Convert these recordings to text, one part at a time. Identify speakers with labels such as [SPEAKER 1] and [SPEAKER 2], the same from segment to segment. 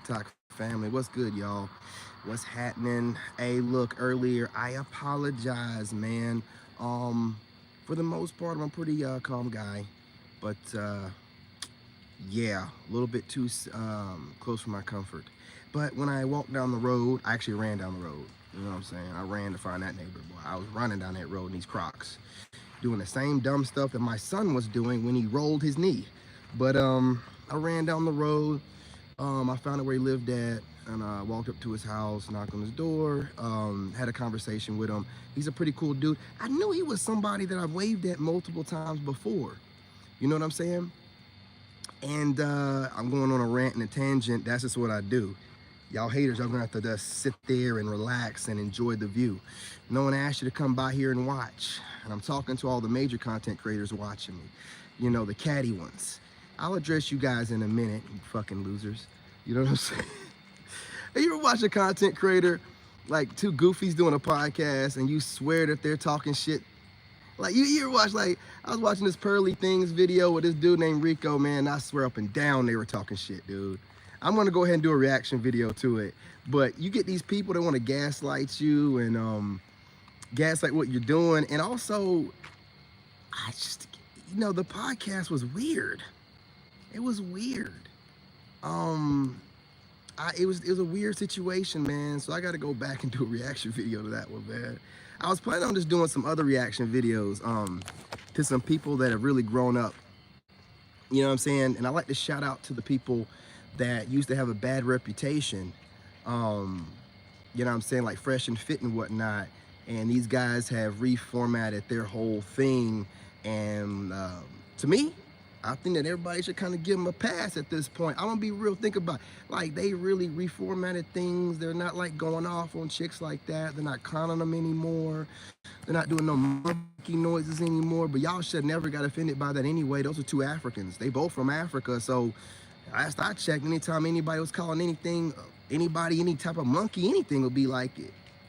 [SPEAKER 1] TikTok family. What's good, y'all? What's happening? Hey, look, earlier, I apologize, man. Um, for the most part, I'm a pretty calm guy, but yeah, a little bit too close for my comfort. But when I walked down the road, I actually ran down the road. You know what I'm saying? I ran to find that neighbor boy. I was running down that road in these Crocs, doing the same dumb stuff that my son was doing when he rolled his knee. But I ran down the road. I found out where he lived at, and I walked up to his house, knocked on his door, had a conversation with him. He's a pretty cool dude. I knew he was somebody that I've waved at multiple times before. You know what I'm saying? And I'm going on a rant and a tangent. That's just what I do. Y'all haters, y'all gonna have to just sit there and relax and enjoy the view. No one asked you to come by here and watch. And I'm talking to all the major content creators watching me. You know, the catty ones. I'll address you guys in a minute, you fucking losers. You know what I'm saying? Have you ever watch a content creator, like two goofies doing a podcast, and you swear that they're talking shit? Like you ever watch, like, I was watching this Pearly Things video with this dude named Rico, man. I swear up and down they were talking shit, dude. I'm gonna go ahead and do a reaction video to it. But you get these people that want to gaslight you and gaslight what you're doing. And also, I just, the podcast was weird. It was weird. It was a weird situation, man. So I got to go back and do a reaction video to that one, man. I was planning on just doing some other reaction videos to some people that have really grown up. You know what I'm saying? And I like to shout out to the people that used to have a bad reputation. You know what I'm saying? Like Fresh and Fit and whatnot. And these guys have reformatted their whole thing. And to me, I think that everybody should kind of give them a pass at this point. I'm gonna be real. Think about it. Like, they really reformatted things. They're not like going off on chicks like that. They're not clowning them anymore. They're not doing no monkey noises anymore. But y'all should never got offended by that anyway. Those are two Africans. They both from Africa. So last I checked, anytime anybody was calling anything, anybody, any type of monkey, anything would be like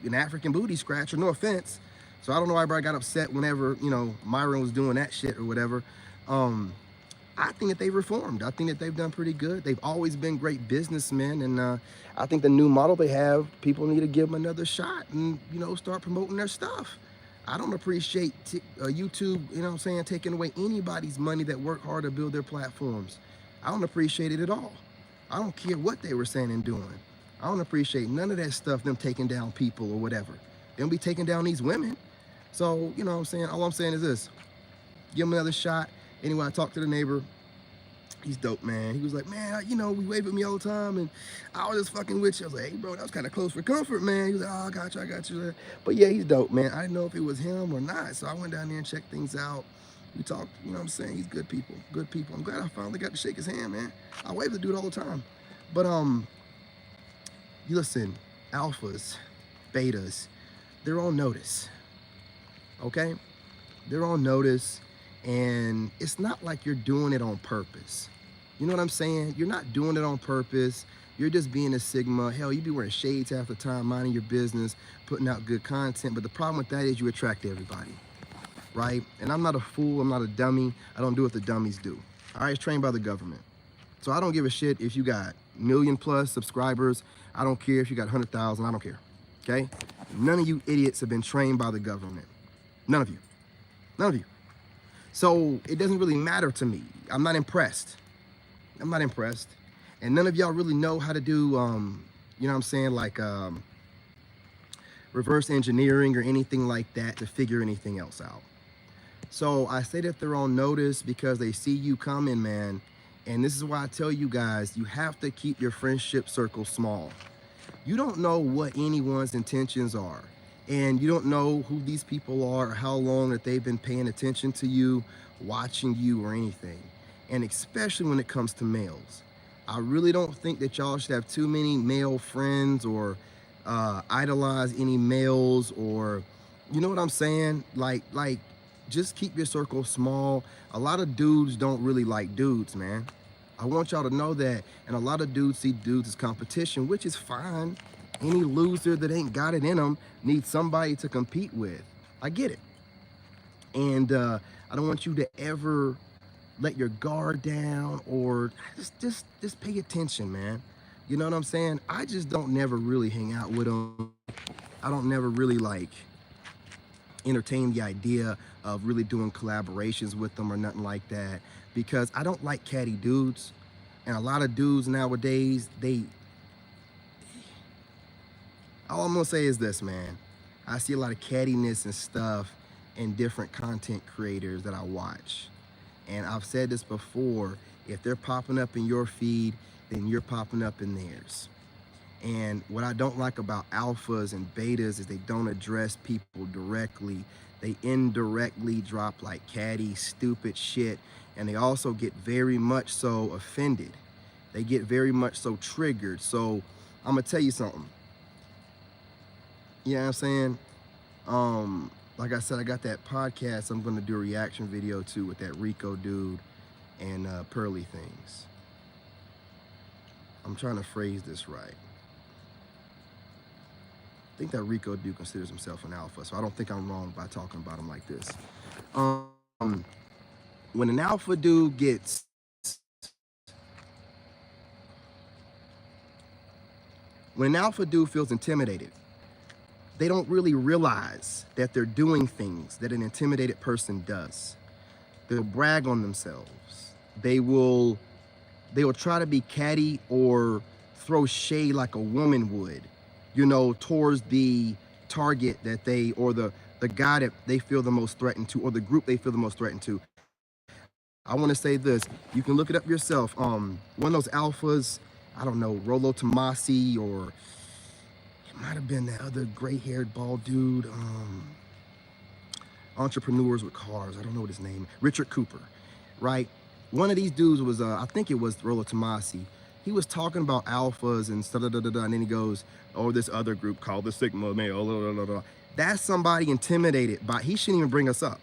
[SPEAKER 1] an African booty scratcher. No offense. So I don't know why everybody got upset whenever, Myron was doing that shit or whatever. I think that they reformed. I think that they've done pretty good. They've always been great businessmen, and I think the new model they have, people need to give them another shot and, start promoting their stuff. I don't appreciate YouTube, taking away anybody's money that worked hard to build their platforms. I don't appreciate it at all. I don't care what they were saying and doing. I don't appreciate none of that stuff, them taking down people or whatever. They don't be taking down these women. So, all I'm saying is this. Give them another shot. Anyway, I talked to the neighbor. He's dope, man. He was like, man, we wave at me all the time, and I was just fucking with you. I was like, hey, bro, that was kind of close for comfort, man. He was like, oh, I got you. But yeah, he's dope, man. I didn't know if it was him or not, so I went down there and checked things out. We talked, He's good people, good people. I'm glad I finally got to shake his hand, man. I wave at the dude all the time. But, you listen, alphas, betas, they're on notice, okay? They're on notice. And it's not like you're doing it on purpose. You know what I'm saying? You're not doing it on purpose. You're just being a Sigma. Hell, you be wearing shades half the time, minding your business, putting out good content. But the problem with that is you attract everybody, right? And I'm not a fool. I'm not a dummy. I don't do what the dummies do. All right, it's trained by the government. So I don't give a shit if you got million+ subscribers. I don't care if you got 100,000. I don't care, okay? None of you idiots have been trained by the government. None of you. None of you. So it doesn't really matter to me. I'm not impressed. I'm not impressed. And none of y'all really know how to do, like reverse engineering or anything like that to figure anything else out. So I say that they're on notice because they see you coming, man. And this is why I tell you guys, you have to keep your friendship circle small. You don't know what anyone's intentions are. And you don't know who these people are or how long that they've been paying attention to you, watching you or anything. And especially when it comes to males. I really don't think that y'all should have too many male friends or idolize any males or, you know what I'm saying? Like, just keep your circle small. A lot of dudes don't really like dudes, man. I want y'all to know that. And a lot of dudes see dudes as competition, which is fine. Any loser that ain't got it in them needs somebody to compete with. I get it. And I don't want you to ever let your guard down or just pay attention, man. You know what I'm saying? I just don't never really hang out with them. I don't never really like entertain the idea of really doing collaborations with them or nothing like that, because I don't like catty dudes. And a lot of dudes nowadays, all I'm gonna say is this, man. I see a lot of cattiness and stuff in different content creators that I watch. And I've said this before, if they're popping up in your feed, then you're popping up in theirs. And what I don't like about alphas and betas is they don't address people directly. They indirectly drop like catty, stupid shit. And they also get very much so offended. They get very much so triggered. So I'm gonna tell you something. You know what I'm saying? Like I said, I got that podcast I'm gonna do a reaction video to with that Rico dude and Pearly Things. I'm trying to phrase this right. I think that Rico dude considers himself an alpha, so I don't think I'm wrong by talking about him like this. When an alpha dude feels intimidated, they don't really realize that they're doing things that an intimidated person does. They'll brag on themselves. They will try to be catty or throw shade like a woman would, you know, towards the target that they, or the guy that they feel the most threatened to, or the group they feel the most threatened to. I want to say this. You can look it up yourself. One of those alphas, I don't know, Rollo Tomasi, or it might have been that other gray-haired bald dude, entrepreneurs with cars. I don't know what his name, Richard Cooper, right? One of these dudes was, I think it was Rollo Tomasi. He was talking about alphas and stuff, and then he goes, oh, this other group called the Sigma male. That's somebody intimidated by, he shouldn't even bring us up.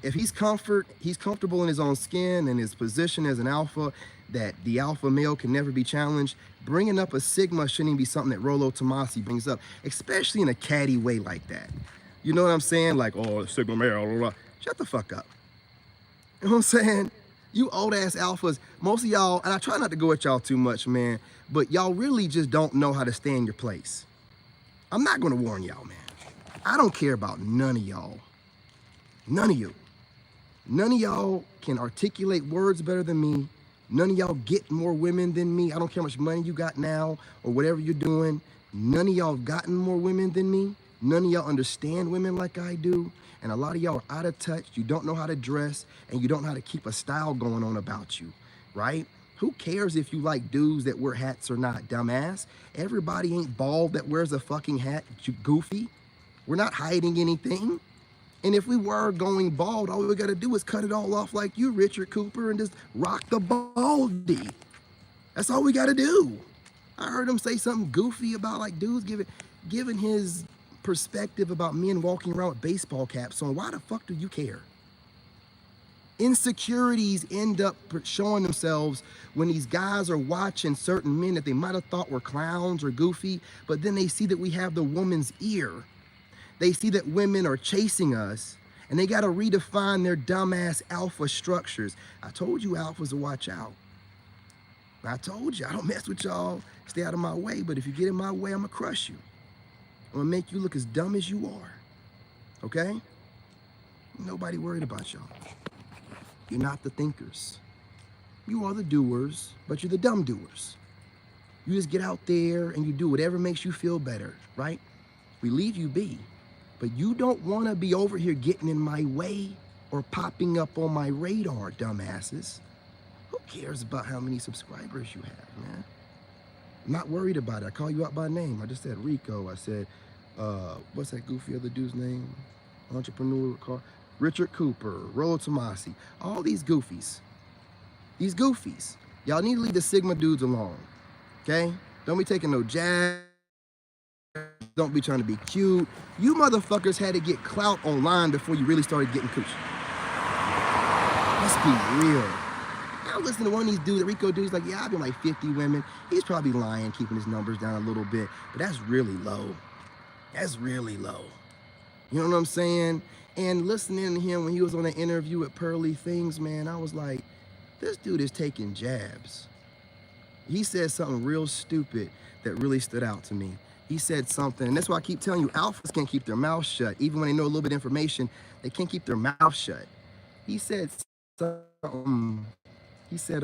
[SPEAKER 1] If he's comfortable in his own skin and his position as an alpha, that the alpha male can never be challenged, bringing up a Sigma shouldn't even be something that Rollo Tomasi brings up, especially in a catty way like that. You know what I'm saying? Like, oh, Sigma male, blah, blah. Shut the fuck up. You know what I'm saying? You old ass alphas, most of y'all, and I try not to go at y'all too much, man, but y'all really just don't know how to stay in your place. I'm not gonna warn y'all, man. I don't care about none of y'all. None of you. None of y'all can articulate words better than me. None of y'all get more women than me. I don't care how much money you got now or whatever you're doing. None of y'all have gotten more women than me. None of y'all understand women like I do. And a lot of y'all are out of touch. You don't know how to dress, and you don't know how to keep a style going on about you, right? Who cares if you like dudes that wear hats or not, dumbass? Everybody ain't bald that wears a fucking hat, you goofy. We're not hiding anything. And if we were going bald, all we gotta do is cut it all off like you, Richard Cooper, and just rock the baldy. That's all we gotta do. I heard him say something goofy about like dudes giving his perspective about men walking around with baseball caps on. Why the fuck do you care? Insecurities end up showing themselves when these guys are watching certain men that they might have thought were clowns or goofy, but then they see that we have the woman's ear. They see that women are chasing us, and they got to redefine their dumbass alpha structures. I told you alphas to watch out. I told you, I don't mess with y'all. Stay out of my way, but if you get in my way, I'm going to crush you. I'm going to make you look as dumb as you are. Okay? Nobody worried about y'all. You're not the thinkers. You are the doers, but you're the dumb doers. You just get out there and you do whatever makes you feel better, right? We leave you be. But you don't want to be over here getting in my way or popping up on my radar, dumbasses. Who cares about how many subscribers you have, man? I'm not worried about it. I call you out by name. I just said Rico. I said, what's that goofy other dude's name? Entrepreneur car. Richard Cooper, Rollo Tomasi. All these goofies. These goofies. Y'all need to leave the Sigma dudes alone. Okay? Don't be taking no jabs. Don't be trying to be cute. You motherfuckers had to get clout online before you really started getting coochie. Let's be real. I listen to one of these dudes, the Rico dudes, like, yeah, I've been like 50 women. He's probably lying, keeping his numbers down a little bit, but that's really low. That's really low. You know what I'm saying? And listening to him when he was on that interview with Pearly Things, man, I was like, this dude is taking jabs. He said something real stupid that really stood out to me. He said something, and that's why I keep telling you, alphas can't keep their mouth shut. Even when they know a little bit of information, they can't keep their mouth shut. He said something, he said,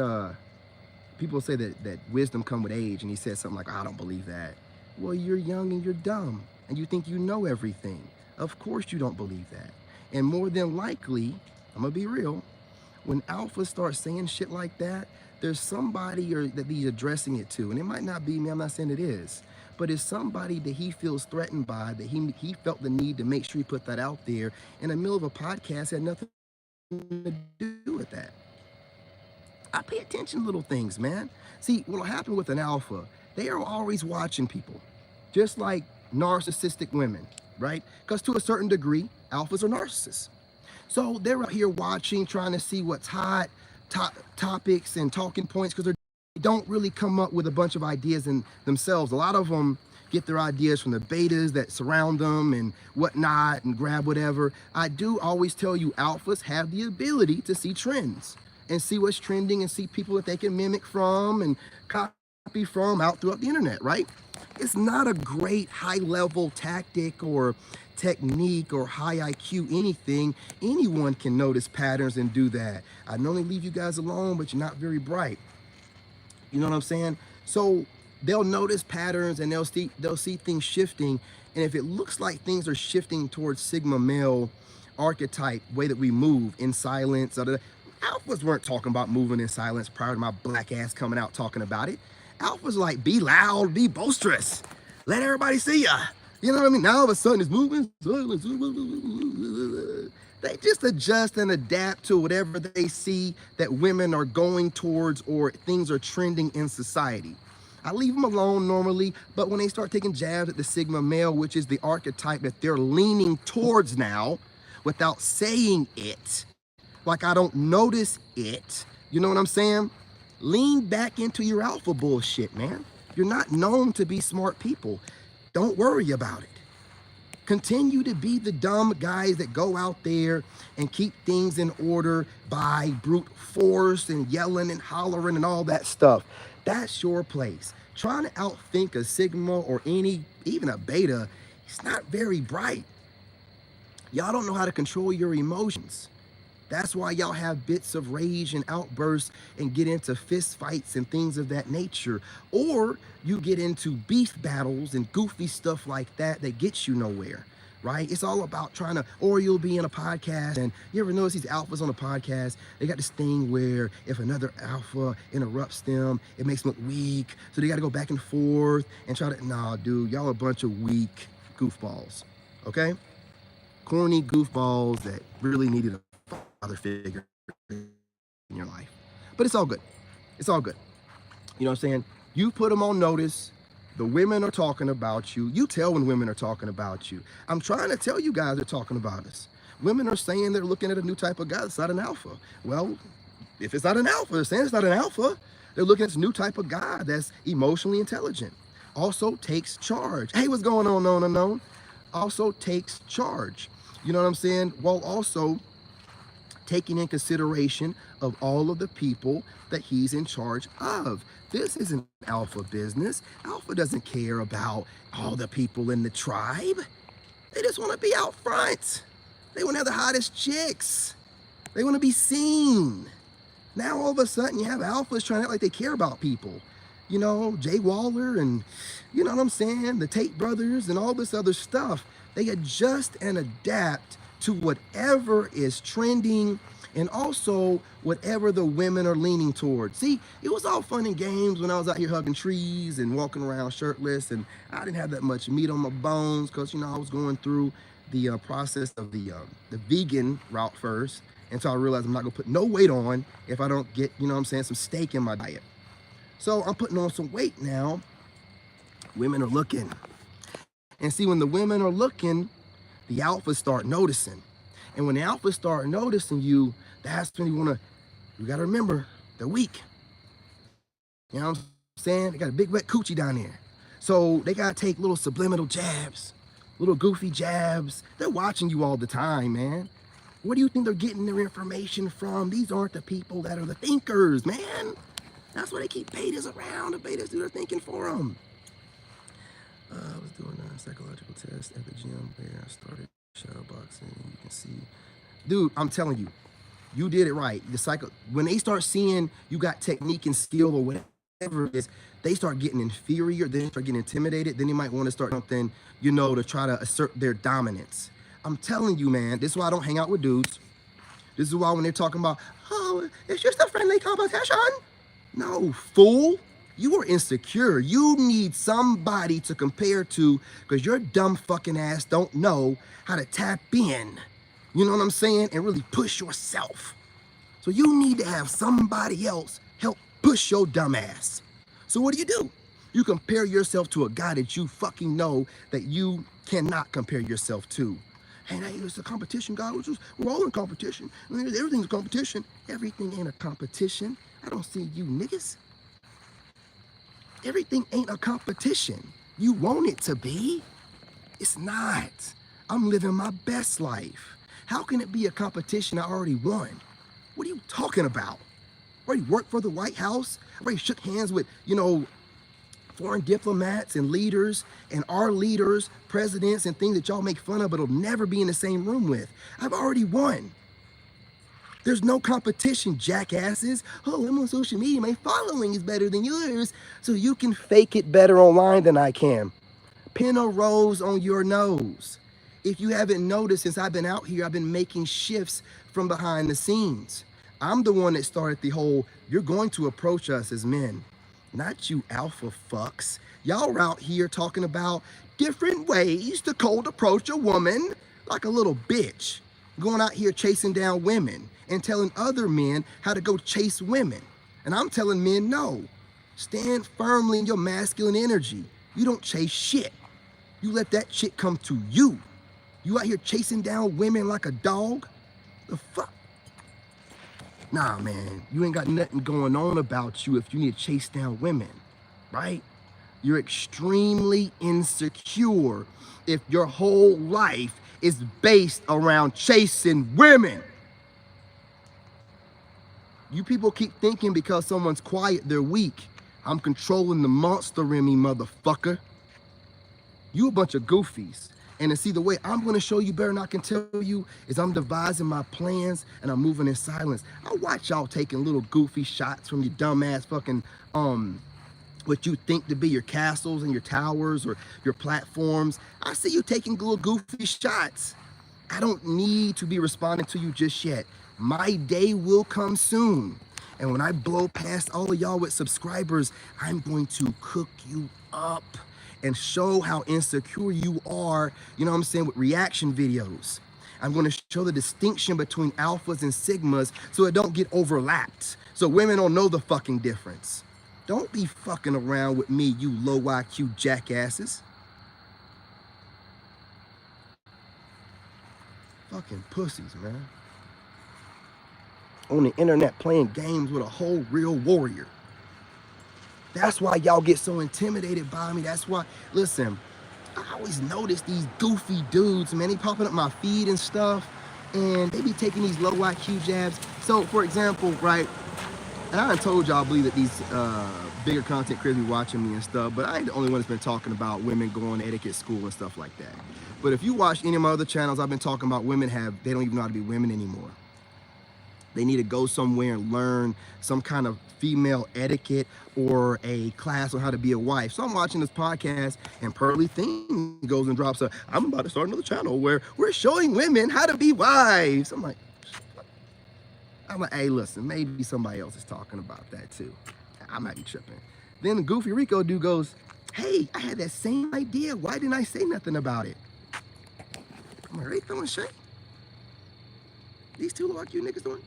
[SPEAKER 1] people say that wisdom come with age, and he said something like, I don't believe that. Well, you're young and you're dumb, and you think you know everything. Of course you don't believe that. And more than likely, I'm gonna be real, when alphas start saying shit like that, there's somebody that he's addressing it to. And it might not be me, I'm not saying it is, but it's somebody that he feels threatened by, that he felt the need to make sure he put that out there in the middle of a podcast, had nothing to do with that. I pay attention to little things, man. See, what'll happen with an alpha, they are always watching people, just like narcissistic women, right? Because to a certain degree, alphas are narcissists. So they're out here watching, trying to see what's hot, topics and talking points, because they don't really come up with a bunch of ideas in themselves. A lot of them get their ideas from the betas that surround them and whatnot and grab whatever. I do always tell you, alphas have the ability to see trends and see what's trending and see people that they can mimic from and copy from out throughout the internet, right? It's not a great high-level tactic or technique or high IQ anything. Anyone can notice patterns and do that. I normally leave you guys alone, but you're not very bright. You know what I'm saying? So they'll notice patterns and they'll see things shifting. And if it looks like things are shifting towards Sigma male archetype, way that we move in silence, alphas weren't talking about moving in silence prior to my black ass coming out talking about it. Alphas like, be loud, be boisterous, let everybody see ya. You know what I mean? Now all of a sudden it's moving. They just adjust and adapt to whatever they see that women are going towards or things are trending in society. I leave them alone normally, but when they start taking jabs at the Sigma male, which is the archetype that they're leaning towards now, without saying it, like I don't notice it, you know what I'm saying? Lean back into your alpha bullshit, man. You're not known to be smart people. Don't worry about it. Continue to be the dumb guys that go out there and keep things in order by brute force and yelling and hollering and all that stuff. That's your place. Trying to outthink a Sigma or even a beta, it's not very bright. Y'all don't know how to control your emotions. That's why y'all have bits of rage and outbursts and get into fist fights and things of that nature. Or you get into beef battles and goofy stuff like that that gets you nowhere, right? It's all about trying to, or you'll be in a podcast and you ever notice these alphas on a podcast, they got this thing where if another alpha interrupts them, it makes them look weak. So they got to go back and forth and try to, nah, dude, y'all a bunch of weak goofballs, okay? Corny goofballs that really needed a father figure in your life. But it's all good. It's all good. You know what I'm saying? You put them on notice. The women are talking about you. You tell when women are talking about you. I'm trying to tell you guys they're talking about us. Women are saying they're looking at a new type of guy that's not an alpha. Well, if it's not an alpha, they're saying it's not an alpha. They're looking at this new type of guy that's emotionally intelligent. Also takes charge. Hey, what's going on, unknown? Also takes charge. You know what I'm saying? While also taking in consideration of all of the people that he's in charge of. This isn't alpha business. Alpha doesn't care about all the people in the tribe. They just want to be out front. They want to have the hottest chicks. They want to be seen. Now all of a sudden you have alphas trying to act like they care about people. You know, Jay Waller and, you know what I'm saying, the Tate brothers and all this other stuff. They adjust and adapt to whatever is trending and also whatever the women are leaning towards. See, it was all fun and games when I was out here hugging trees and walking around shirtless, and I didn't have that much meat on my bones because, you know, I was going through the process of the vegan route first. And so I realized I'm not gonna put no weight on if I don't get, you know what I'm saying, some steak in my diet. So I'm putting on some weight now. Women are looking. And see, when the women are looking, the alphas start noticing. And when the alphas start noticing you, that's when you gotta remember, they're weak. You know what I'm saying? They got a big wet coochie down there. So they gotta take little subliminal jabs, little goofy jabs. They're watching you all the time, man. Where do you think they're getting their information from? These aren't the people that are the thinkers, man. That's why they keep betas around. The betas do their thinking for them. I was doing a psychological test at the gym where I started shadow boxing. You can see, dude, I'm telling you, you did it right. When they start seeing you got technique and skill or whatever it is, they start getting inferior, then they start getting intimidated, then they might want to start something, you know, to try to assert their dominance. I'm telling you, man, this is why I don't hang out with dudes. This is why when they're talking about, oh, it's just a friendly competition. No, fool. You are insecure. You need somebody to compare to because your dumb fucking ass don't know how to tap in. You know what I'm saying? And really push yourself. So you need to have somebody else help push your dumb ass. So what do? You compare yourself to a guy that you fucking know that you cannot compare yourself to. Hey, it's a competition, guy. We're all in competition. Everything's a competition. Everything ain't a competition. I don't see you niggas. Everything ain't a competition. You want it to be. It's not. I'm living my best life. How can it be a competition I already won? What are you talking about? I already worked for the White House. I already shook hands with, you know, foreign diplomats and leaders and our leaders, presidents and things that y'all make fun of, but will never be in the same room with. I've already won. There's no competition, jackasses. Oh, I'm on social media. My following is better than yours. So you can fake it better online than I can. Pin a rose on your nose. If you haven't noticed, since I've been out here, I've been making shifts from behind the scenes. I'm the one that started the whole, you're going to approach us as men, not you alpha fucks. Y'all are out here talking about different ways to cold approach a woman like a little bitch. Going out here chasing down women and telling other men how to go chase women. And I'm telling men, no, stand firmly in your masculine energy. You don't chase shit. You let that shit come to you. You out here chasing down women like a dog? The fuck? Nah, man, you ain't got nothing going on about you if you need to chase down women, right? You're extremely insecure if your whole life is based around chasing women. You people keep thinking because someone's quiet, they're weak. I'm controlling the monster in me, motherfucker. You a bunch of goofies. And to see the way I'm gonna show you better than I can tell you is I'm devising my plans and I'm moving in silence. I watch y'all taking little goofy shots from your dumbass fucking, what you think to be your castles and your towers or your platforms. I see you taking little goofy shots. I don't need to be responding to you just yet. My day will come soon. And when I blow past all of y'all with subscribers, I'm going to cook you up and show how insecure you are, you know what I'm saying, with reaction videos. I'm gonna show the distinction between alphas and sigmas so it don't get overlapped. So women don't know the fucking difference. Don't be fucking around with me, you low IQ jackasses. Fucking pussies, man. On the internet playing games with a whole real warrior. That's why y'all get so intimidated by me. That's why, listen, I always notice these goofy dudes, man, they popping up my feed and stuff, and they be taking these low IQ jabs. So, for example, right, and I done told y'all, I believe that these bigger content creators be watching me and stuff, but I ain't the only one that's been talking about women going to etiquette school and stuff like that. But if you watch any of my other channels, I've been talking about women they don't even know how to be women anymore. They need to go somewhere and learn some kind of female etiquette or a class on how to be a wife. So I'm watching this podcast and Pearly Thing goes and drops I'm about to start another channel where we're showing women how to be wives. I'm like, hey, listen, maybe somebody else is talking about that too. I might be tripping. Then the Goofy Rico dude goes, hey, I had that same idea. Why didn't I say nothing about it? I'm like, are they throwing shade? These two low IQ niggas doing?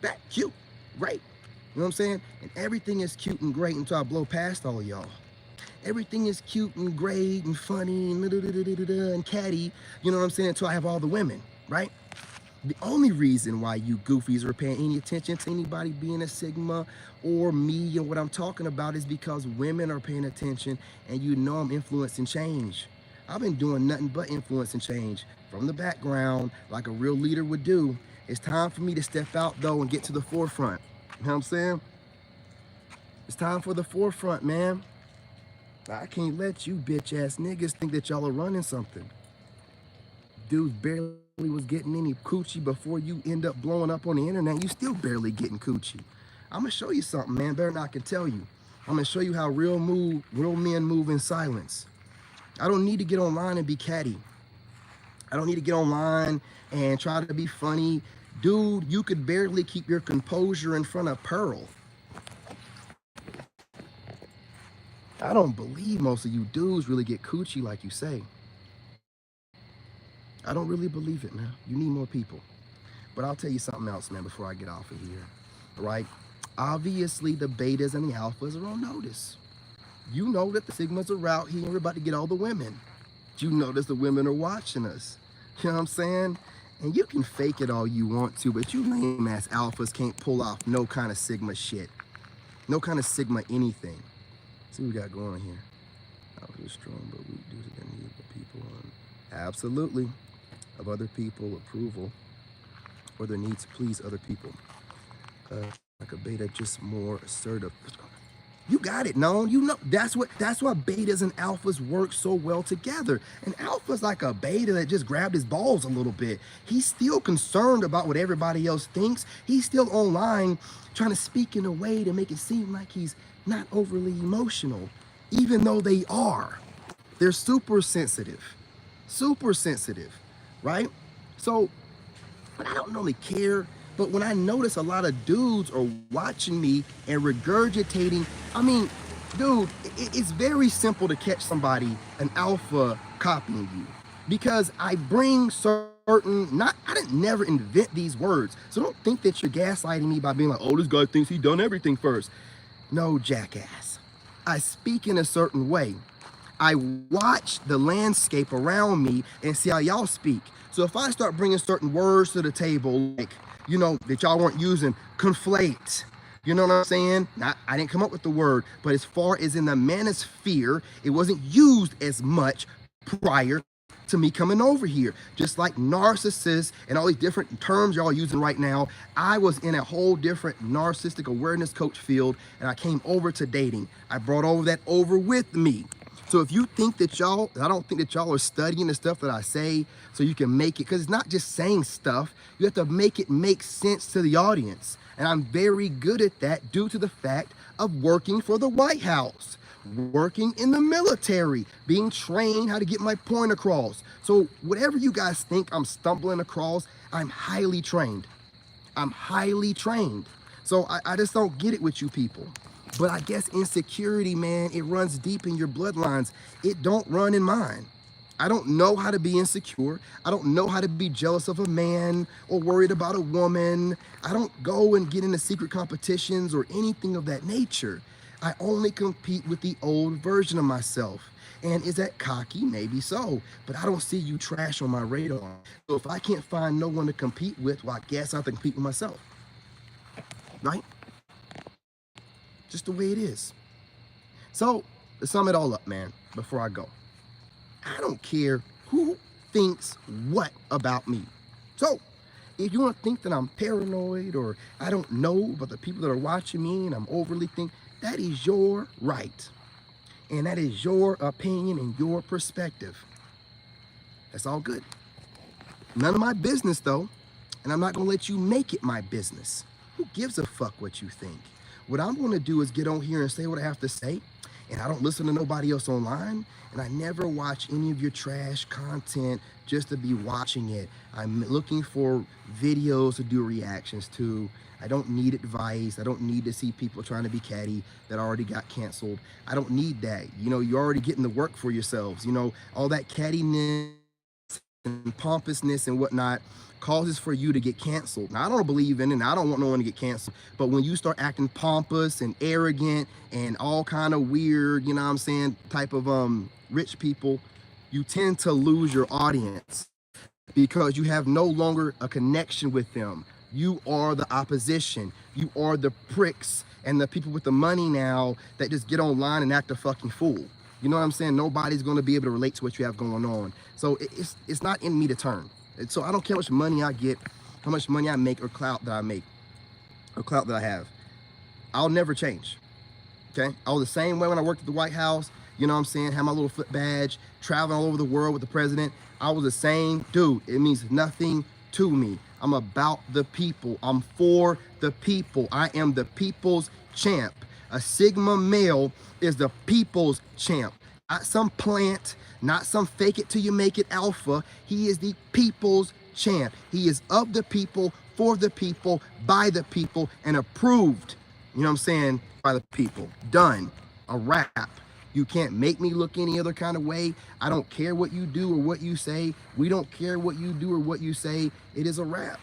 [SPEAKER 1] That cute, great. You know what I'm saying? And everything is cute and great until I blow past all of y'all. Everything is cute and great and funny and catty, you know what I'm saying, until I have all the women, right? The only reason why you goofies are paying any attention to anybody being a Sigma or me and what I'm talking about is because women are paying attention and you know I'm influencing change. I've been doing nothing but influencing change from the background like a real leader would do. It's time for me to step out though and get to the forefront. You know what I'm saying? It's time for the forefront, man. I can't let you bitch ass niggas think that y'all are running something. Dude barely was getting any coochie before you end up blowing up on the internet. You still barely getting coochie. I'm gonna show you something, man. Better not can tell you. I'm gonna show you how real men move in silence. I don't need to get online and be catty. I don't need to get online and try to be funny. Dude, you could barely keep your composure in front of Pearl. I don't believe most of you dudes really get coochie like you say. I don't really believe it, man. You need more people. But I'll tell you something else, man, before I get off of here, right? Obviously, the betas and the alphas are on notice. You know that the Sigmas are out here and we're about to get all the women. You notice the women are watching us. You know what I'm saying? And you can fake it all you want to, but you lame ass alphas can't pull off no kind of Sigma shit. No kind of Sigma anything. See what we got going here. Alphas are strong, but weak due to the need of people. Absolutely. Of other people, approval, or the need to please other people. Like a beta, just more assertive. You got it, known. You know that's why betas and alphas work so well together. An alpha's like a beta that just grabbed his balls a little bit. He's still concerned about what everybody else thinks. He's still online trying to speak in a way to make it seem like he's not overly emotional, even though they are. They're super sensitive, right? So, but I don't really care. But when I notice a lot of dudes are watching me and regurgitating, I mean, dude, it's very simple to catch somebody, an alpha, copying you. Because I bring certain, I didn't never invent these words. So don't think that you're gaslighting me by being like, oh, this guy thinks he done everything first. No, jackass. I speak in a certain way. I watch the landscape around me and see how y'all speak. So if I start bringing certain words to the table, like, you know, that y'all weren't using, conflate, you know what I'm saying? I didn't come up with the word, but as far as in the manosphere, it wasn't used as much prior to me coming over here. Just like narcissist and all these different terms y'all using right now, I was in a whole different narcissistic awareness coach field, and I came over to dating. I brought all of that over with me. So if you think that I don't think that y'all are studying the stuff that I say so you can make it, because it's not just saying stuff, you have to make it make sense to the audience. And I'm very good at that due to the fact of working for the White House, working in the military, being trained how to get my point across. So whatever you guys think I'm stumbling across, I'm highly trained. I'm highly trained. So I just don't get it with you people. But I guess insecurity, man, it runs deep in your bloodlines. It don't run in mine. I don't know how to be insecure. I don't know how to be jealous of a man or worried about a woman. I don't go and get into secret competitions or anything of that nature. I only compete with the old version of myself. And is that cocky? Maybe so. But I don't see you trash on my radar. So if I can't find no one to compete with, well, I guess I have to compete with myself. Right? Just the way it is. So, to sum it all up, man, before I go, I don't care who thinks what about me. So, if you want to think that I'm paranoid or I don't know about the people that are watching me and I'm overly thinking, that is your right. And that is your opinion and your perspective. That's all good. None of my business, though, and I'm not going to let you make it my business. Who gives a fuck what you think? What I'm going to do is get on here and say what I have to say, and I don't listen to nobody else online, and I never watch any of your trash content just to be watching it. I'm looking for videos to do reactions to. I don't need advice. I don't need to see people trying to be catty that already got canceled. I don't need that. You know, you're already getting the work for yourselves. You know, all that cattiness and pompousness and whatnot causes for you to get canceled. Now, I don't believe in it, and I don't want no one to get canceled, but when you start acting pompous and arrogant and all kind of weird, you know what I'm saying, type of rich people, you tend to lose your audience because you have no longer a connection with them. You are the opposition. You are the pricks and the people with the money now that just get online and act a fucking fool. You know what I'm saying? Nobody's going to be able to relate to what you have going on. So it's not in me to turn. So I don't care how much money I get, how much money I make, or clout that I make, or clout that I have. I'll never change. Okay? I was the same way when I worked at the White House. You know what I'm saying? Had my little foot badge, traveling all over the world with the president. I was the same dude. It means nothing to me. I'm about the people. I'm for the people. I am the people's champ. A Sigma male is the people's champ. Not some plant, not some fake it till you make it alpha. He is the people's champ. He is of the people, for the people, by the people, and approved, you know what I'm saying, by the people. Done. A wrap. You can't make me look any other kind of way. I don't care what you do or what you say. We don't care what you do or what you say. It is a wrap.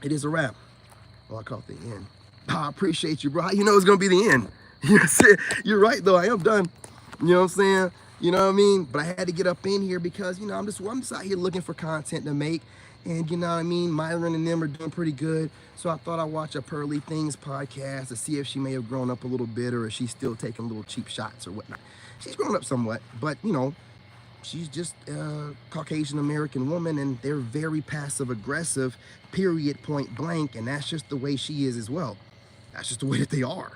[SPEAKER 1] It is a wrap. Well, I caught the end. I appreciate you, bro. How you know it's gonna be the end? You're right, though. I am done. You know what I'm saying? You know what I mean? But I had to get up in here because, you know, I'm just out here looking for content to make. And you know what I mean? Myron and them are doing pretty good. So I thought I'd watch a Pearly Things podcast to see if she may have grown up a little bit or if she's still taking little cheap shots or whatnot. She's grown up somewhat, but you know, she's just a Caucasian American woman and they're very passive aggressive, period, point blank. And that's just the way she is as well. That's just the way that they are.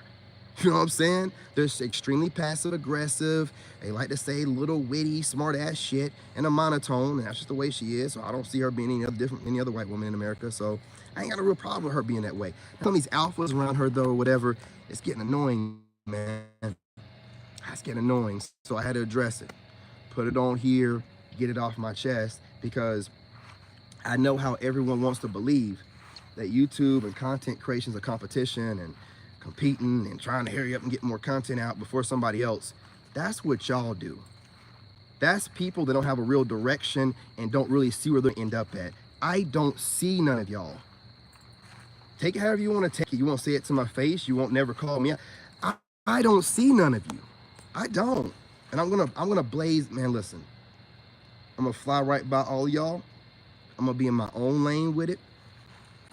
[SPEAKER 1] You know what I'm saying? They're extremely passive aggressive. They like to say little witty, smart ass shit in a monotone, and that's just the way she is. So I don't see her being any other different than any other white woman in America. So I ain't got a real problem with her being that way. Some of these alphas around her though, or whatever, it's getting annoying, man. It's getting annoying. So I had to address it. Put it on here, get it off my chest, because I know how everyone wants to believe that YouTube and content creation is a competition and competing and trying to hurry up and get more content out before somebody else. That's what y'all do. That's people that don't have a real direction and don't really see where they end up at. I don't see none of y'all. Take it however you want to take it. You won't say it to my face. You won't never call me out. I don't see none of you. I don't. And I'm gonna blaze, man, listen. I'm gonna fly right by all y'all. I'm gonna be in my own lane with it.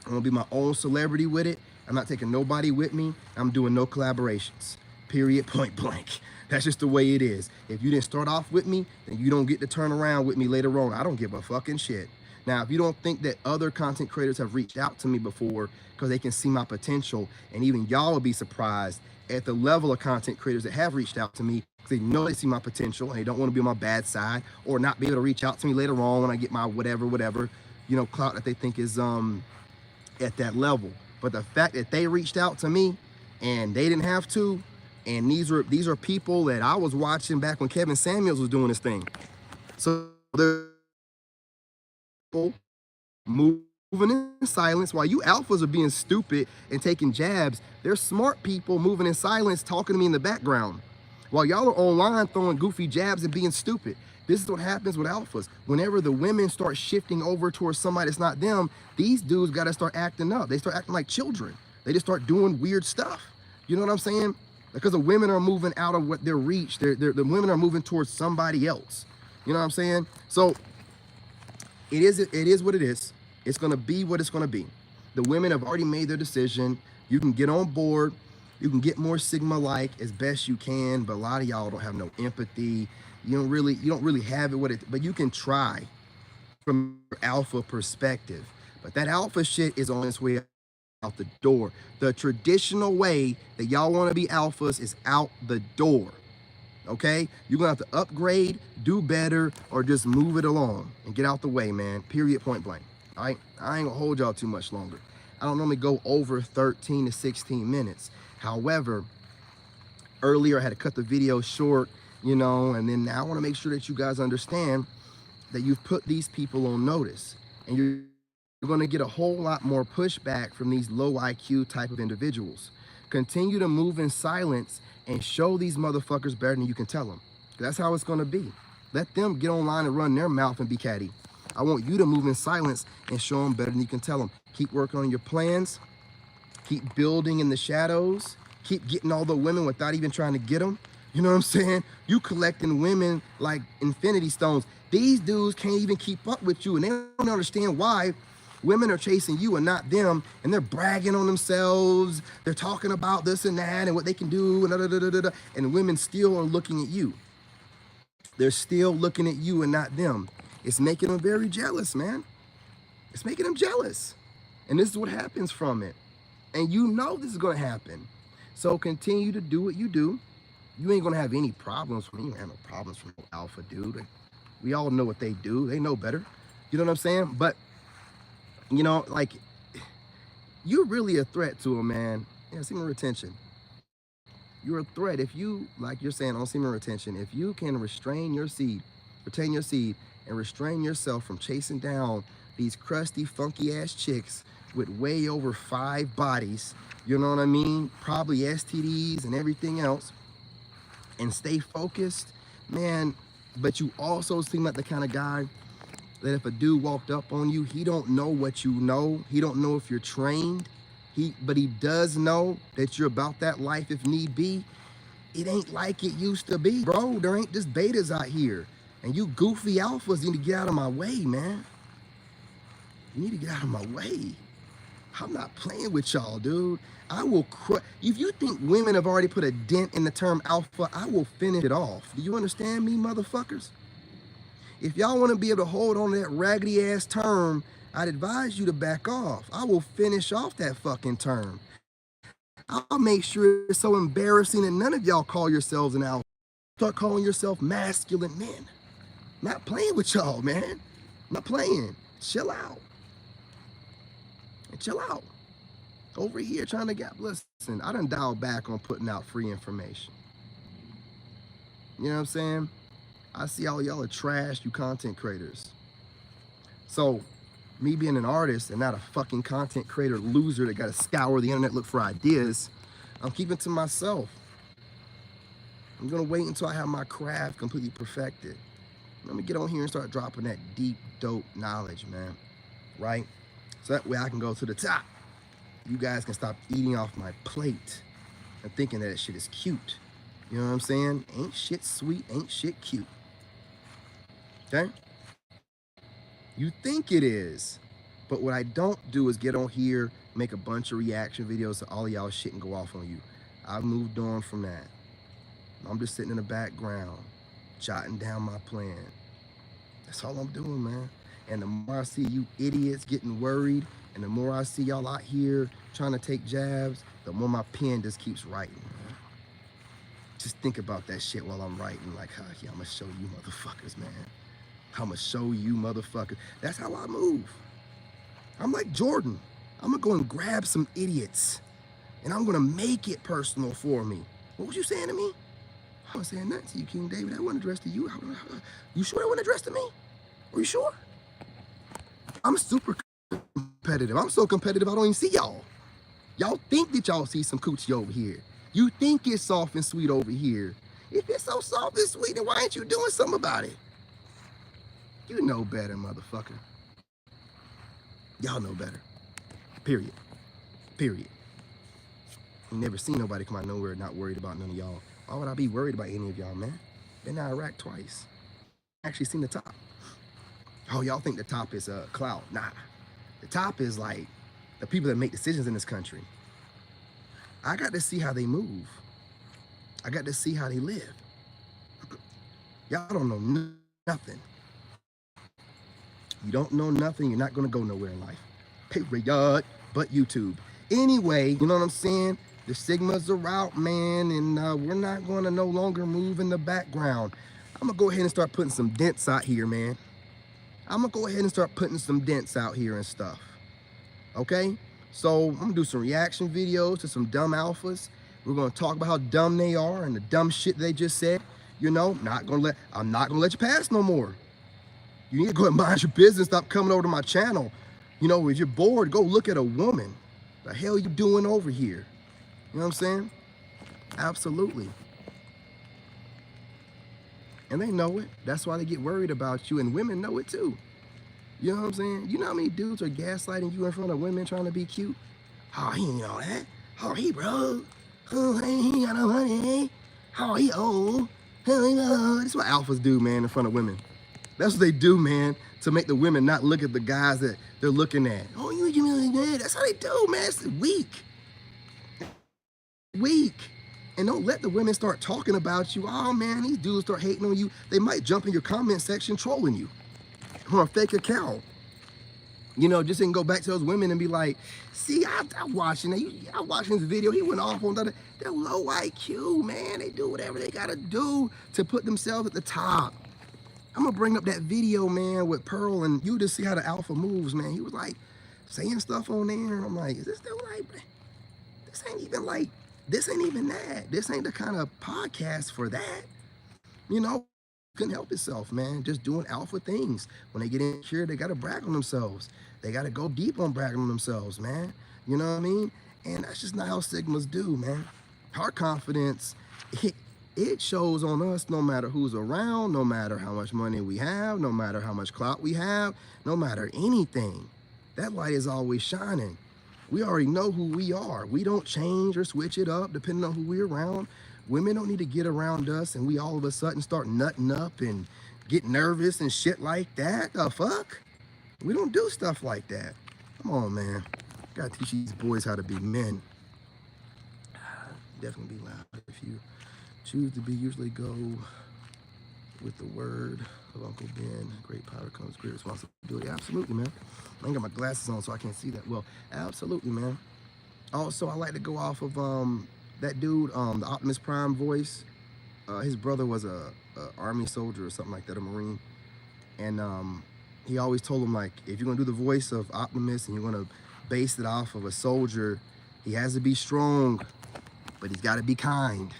[SPEAKER 1] I'm gonna be my own celebrity with it. I'm not taking nobody with me. I'm doing no collaborations. Period, point blank. That's just the way it is. If you didn't start off with me, then you don't get to turn around with me later on. I don't give a fucking shit. Now, if you don't think that other content creators have reached out to me before because they can see my potential, and even y'all will be surprised at the level of content creators that have reached out to me because they know they see my potential and they don't want to be on my bad side or not be able to reach out to me later on when I get my whatever, you know, clout that they think is at that level. But the fact that they reached out to me and they didn't have to, and these are people that I was watching back when Kevin Samuels was doing his thing. So they're moving in silence while you alphas are being stupid and taking jabs. There's smart people moving in silence, talking to me in the background while y'all are online throwing goofy jabs and being stupid. This is what happens with alphas. Whenever the women start shifting over towards somebody that's not them, these dudes got to start acting up. They start acting like children. They just start doing weird stuff. You know what I'm saying? Because the women are moving out of what their reach. The women are moving towards somebody else. You know what I'm saying? So it is what it is. It's going to be what it's going to be. The women have already made their decision. You can get on board. You can get more Sigma-like as best you can, but a lot of y'all don't have no empathy. You don't really have it but you can try from your alpha perspective. But that alpha shit is on its way out the door. The traditional way that y'all want to be alphas is out the door. Okay? You're gonna have to upgrade, do better, or just move it along and get out the way, man. Period, point blank. All right? I ain't gonna hold y'all too much longer. I don't normally go over 13 to 16 minutes. However, earlier I had to cut the video short, you know, and then now I want to make sure that you guys understand that you've put these people on notice, and you're going to get a whole lot more pushback from these low IQ type of individuals. Continue to move in silence and show these motherfuckers better than you can tell them. That's how it's going to be. Let them get online and run their mouth and be catty. I want you to move in silence and show them better than you can tell them. Keep working on your plans. Keep building in the shadows. Keep getting all the women without even trying to get them. You know what I'm saying? You collecting women like infinity stones. These dudes can't even keep up with you, and they don't understand why women are chasing you and not them, and they're bragging on themselves. They're talking about this and that and what they can do, and and women still are looking at you. They're still looking at you and not them. It's making them very jealous, man. It's making them jealous. And this is what happens from it. And you know this is going to happen. So continue to do what you do. You ain't gonna have any problems from, you ain't have no problems from no alpha dude. We all know what they do. They know better. You know what I'm saying? But, you know, like, you're really a threat to them, man. Yeah, semen retention. You're a threat. If you, like you're saying on semen retention, if you can retain your seed, and restrain yourself from chasing down these crusty, funky ass chicks with way over 5 bodies, you know what I mean? Probably STDs and everything else, and stay focused, man. But you also seem like the kind of guy that if a dude walked up on you, he don't know what you know. He don't know if you're trained. But he does know that you're about that life if need be. It ain't like it used to be, bro. There ain't just betas out here. And you goofy alphas need to get out of my way, man. You need to get out of my way. I'm not playing with y'all, dude. I will if you think women have already put a dent in the term alpha, I will finish it off. Do you understand me, motherfuckers? If y'all want to be able to hold on to that raggedy ass term, I'd advise you to back off. I will finish off that fucking term. I'll make sure it's so embarrassing that none of y'all call yourselves an alpha. Start calling yourself masculine men. Not playing with y'all, man. Not playing. Chill out. And chill out. Over here trying to get, listen, I done dialed back on putting out free information. You know what I'm saying? I see all y'all are trash, you content creators. So, me being an artist and not a fucking content creator loser that got to scour the internet, look for ideas, I'm keeping to myself. I'm gonna wait until I have my craft completely perfected. Let me get on here and start dropping that deep, dope knowledge, man. Right? So that way I can go to the top. You guys can stop eating off my plate and thinking that shit is cute. You know what I'm saying? Ain't shit sweet, ain't shit cute. Okay? You think it is. But what I don't do is get on here, make a bunch of reaction videos to all of y'all shit and go off on you. I've moved on from that. I'm just sitting in the background, jotting down my plan. That's all I'm doing, man. And the more I see you idiots getting worried, and the more I see y'all out here trying to take jabs, the more my pen just keeps writing, man. Just think about that shit while I'm writing, like, oh, yeah, I'm gonna show you motherfuckers, man. I'm gonna show you motherfuckers. That's how I move. I'm like Jordan. I'm gonna go and grab some idiots, and I'm gonna make it personal for me. What was you saying to me? I was saying nothing to you, King David. I wasn't addressed to you. You sure that wasn't addressed to me? Are you sure? I'm super competitive. I'm so competitive I don't even see y'all. Y'all think that y'all see some coochie over here. You think it's soft and sweet over here. If it's so soft and sweet, then why ain't you doing something about it? You know better, motherfucker. Y'all know better. Period. Period. You never seen nobody come out of nowhere not worried about none of y'all. Why would I be worried about any of y'all, man? Been to Iraq twice. Actually seen the top. Oh, y'all think the top is clout? Nah. The top is like the people that make decisions in this country. I got to see how they move. I got to see how they live. Y'all don't know nothing. You don't know nothing, you're not gonna go nowhere in life. Period. But YouTube. Anyway, you know what I'm saying? The Sigmas are out, man, and we're not gonna no longer move in the background. I'm gonna go ahead and start putting some dents out here, man. I'm gonna go ahead and start putting some dents out here and stuff. Okay? So I'm gonna do some reaction videos to some dumb alphas. We're gonna talk about how dumb they are and the dumb shit they just said. You know, I'm not gonna let you pass no more. You need to go and mind your business, stop coming over to my channel. You know, if you're bored, go look at a woman. The hell you doing over here? You know what I'm saying? Absolutely. And they know it. That's why they get worried about you, and women know it too. You know what I'm saying? You know how many dudes are gaslighting you in front of women trying to be cute? Oh, he ain't all that. Oh, he broke. Oh, he ain't got no money. Oh, he old. That's what alphas do, man, in front of women. That's what they do, man, to make the women not look at the guys that they're looking at. Oh, you like that? That's how they do, man. It's weak. Weak. And don't let the women start talking about you. Oh, man, these dudes start hating on you. They might jump in your comment section trolling you on a fake account. You know, just didn't go back to those women and be like, see, I'm watching this video. He went off on that. They're low IQ, man. They do whatever they gotta do to put themselves at the top. I'm gonna bring up that video, man, with Pearl, and you just see how the alpha moves, man. He was like saying stuff on there, and I'm like, is this still like, this ain't even that. This ain't the kind of podcast for that. You know, couldn't help itself, man. Just doing alpha things. When they get in here, they gotta brag on themselves. They gotta go deep on bragging on themselves, man. You know what I mean? And that's just not how Sigmas do, man. Our confidence, it shows on us no matter who's around, no matter how much money we have, no matter how much clout we have, no matter anything. That light is always shining. We already know who we are. We don't change or switch it up depending on who we're around. Women don't need to get around us and we all of a sudden start nutting up and get nervous and shit like that. The fuck? We don't do stuff like that. Come on, man. Gotta teach these boys how to be men. Definitely be loud if you choose to be. Usually go with the word of Uncle Ben. Great power comes great responsibility. Absolutely, man. I ain't got my glasses on, so I can't see that well. Absolutely, man. Also, I like to go off of that dude, the Optimus Prime voice. His brother was a army soldier or something like that, a Marine. And he always told him, like, if you're gonna do the voice of Optimus and you're gonna base it off of a soldier, he has to be strong, but he's gotta be kind.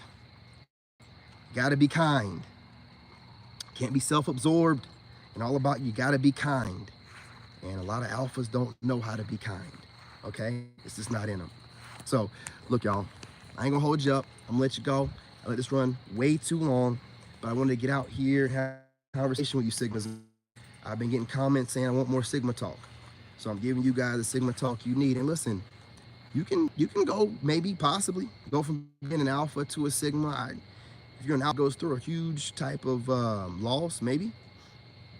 [SPEAKER 1] Gotta be kind. Can't be self-absorbed and all about you. Gotta be kind. And a lot of alphas don't know how to be kind, okay? It's just not in them. So, look, y'all, I ain't gonna hold you up. I'm gonna let you go. I let this run way too long, but I wanted to get out here and have a conversation with you Sigmas. I've been getting comments saying I want more Sigma talk. So I'm giving you guys the Sigma talk you need. And listen, you can go, maybe, possibly, go from being an alpha to a Sigma. If you're an alpha, goes through a huge type of loss, maybe.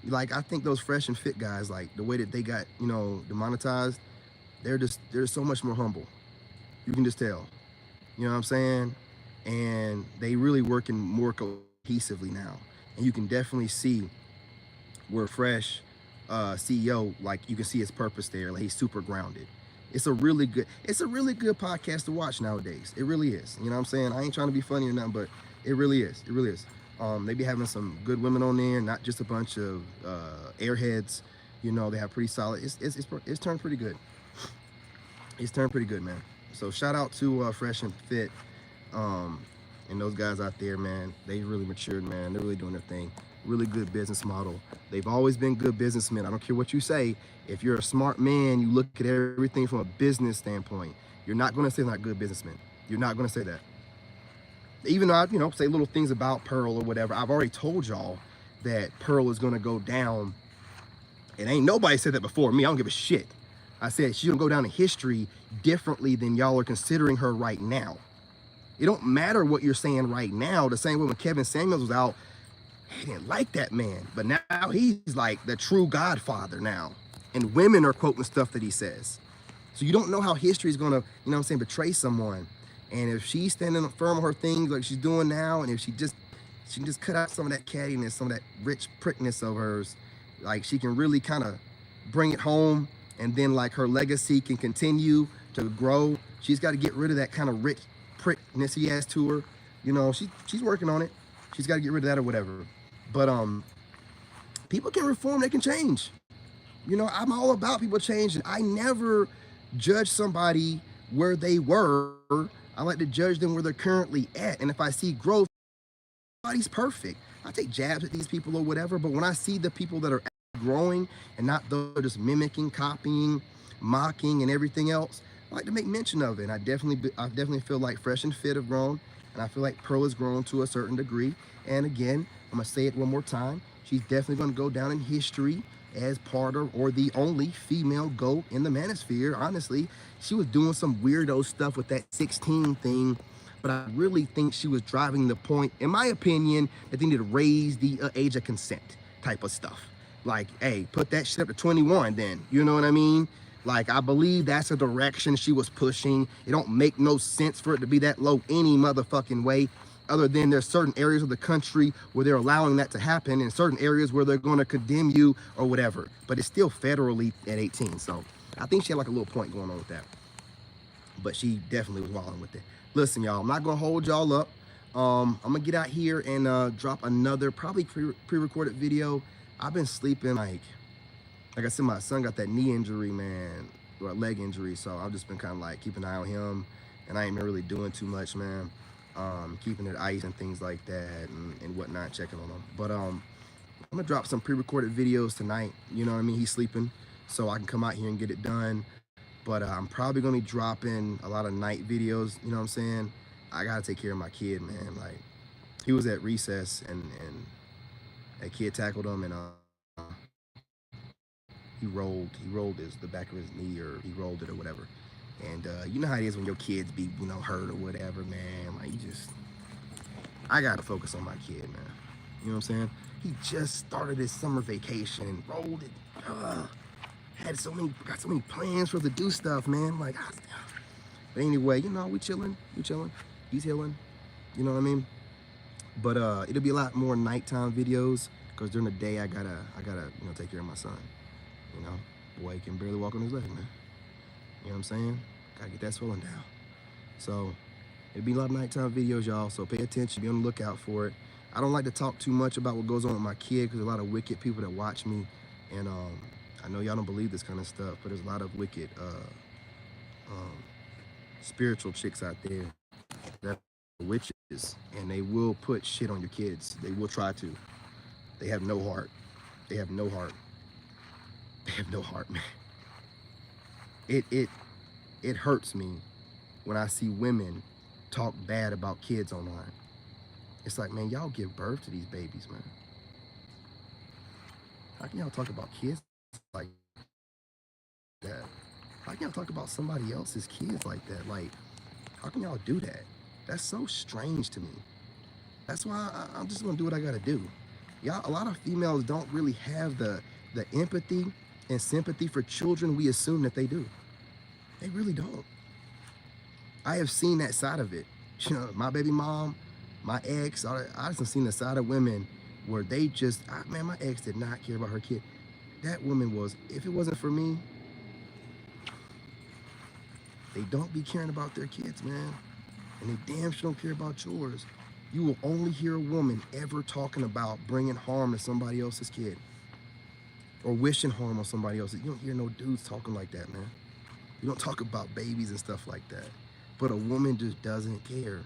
[SPEAKER 1] Like, I think those fresh and fit guys, like the way that they got, you know, demonetized, they're so much more humble. You can just tell. You know what I'm saying? And they really working more cohesively now. And you can definitely see where Fresh CEO, like, you can see his purpose there. Like, he's super grounded. It's a really good podcast to watch nowadays. It really is. You know what I'm saying? I ain't trying to be funny or nothing, but it really is. It really is. They be having some good women on there, not just a bunch of airheads. You know, they have pretty solid. It's turned pretty good. It's turned pretty good, man. So shout out to Fresh and Fit, and those guys out there, man. They really matured, man. They're really doing their thing. Really good business model. They've always been good businessmen. I don't care what you say. If you're a smart man, you look at everything from a business standpoint. You're not going to say they're not good businessmen. You're not going to say that. Even though I, you know, say little things about Pearl or whatever, I've already told y'all that Pearl is going to go down. And ain't nobody said that before me. I don't give a shit. I said she's going to go down in history differently than y'all are considering her right now. It don't matter what you're saying right now. The same way when Kevin Samuels was out, he didn't like that man. But now he's like the true godfather now. And women are quoting stuff that he says. So you don't know how history is going to, you know what I'm saying, betray someone. And if she's standing firm on her things like she's doing now, and if she can just cut out some of that cattiness, some of that rich prickness of hers, like she can really kind of bring it home, and then like her legacy can continue to grow. She's got to get rid of that kind of rich prickness he has to her. You know, she's working on it. She's got to get rid of that or whatever. But people can reform, they can change. You know, I'm all about people changing. I never judge somebody where they were. I like to judge them where they're currently at. And if I see growth, nobody's perfect. I take jabs at these people or whatever, but when I see the people that are growing and not those just mimicking, copying, mocking, and everything else, I like to make mention of it. And I definitely feel like Fresh and Fit have grown, and I feel like Pearl has grown to a certain degree. And again, I'm gonna say it one more time. She's definitely gonna go down in history as part of, or the only female GOAT in the manosphere. Honestly, she was doing some weirdo stuff with that 16 thing, but I really think she was driving the point, in my opinion, that they need to raise the age of consent type of stuff. Like, hey, put that shit up to 21 then, you know what I mean? Like, I believe that's a direction she was pushing. It don't make no sense for it to be that low any motherfucking way. other than there's certain areas of the country where they're allowing that to happen, and certain areas where they're going to condemn you or whatever. But it's still federally at 18. So I think she had like a little point going on with that. But she definitely was wilding with it. Listen, y'all, I'm not going to hold y'all up. I'm going to get out here and drop another probably pre-recorded video. I've been sleeping like I said, my son got that knee injury, man, or a leg injury. So I've just been kind of like keeping an eye on him. And I ain't been really doing too much, man. Keeping it ice and things like that and whatnot, checking on him. But I'm gonna drop some pre-recorded videos tonight. You know what I mean? He's sleeping, so I can come out here and get it done. But I'm probably gonna be dropping a lot of night videos. You know what I'm saying? I gotta take care of my kid, man. Like, he was at recess and a kid tackled him and he rolled the back of his knee, or he rolled it or whatever. And you know how it is when your kids be, you know, hurt or whatever, man. Like, I gotta focus on my kid, man. You know what I'm saying? He just started his summer vacation and rolled it. Got so many plans for him to do stuff, man. Like, but anyway, you know, we chilling. He's healing. You know what I mean? But it'll be a lot more nighttime videos, because during the day I gotta, you know, take care of my son. You know, boy can barely walk on his leg, man. You know what I'm saying? Gotta get that swelling down. So it'll be a lot of nighttime videos, y'all. So pay attention, be on the lookout for it. I don't like to talk too much about what goes on with my kid, because there's a lot of wicked people that watch me. And I know y'all don't believe this kind of stuff, but there's a lot of wicked spiritual chicks out there that are witches, and they will put shit on your kids. They will try to. They have no heart. They have no heart. They have no heart, man. It hurts me when I see women talk bad about kids online. It's like, man, y'all give birth to these babies, man. How can y'all talk about kids like that? How can y'all talk about somebody else's kids like that? Like, how can y'all do that? That's so strange to me. That's why I'm just gonna do what I gotta do. Y'all, a lot of females don't really have the empathy and sympathy for children we assume that they do. They really don't. I have seen that side of it. You know, my baby mom, my ex, I just seen the side of women where they just, man, my ex did not care about her kid. That woman was, if it wasn't for me, they don't be caring about their kids, man. And they damn sure don't care about yours. You will only hear a woman ever talking about bringing harm to somebody else's kid, or wishing harm on somebody else. You don't hear no dudes talking like that, man. You don't talk about babies and stuff like that. But a woman just doesn't care.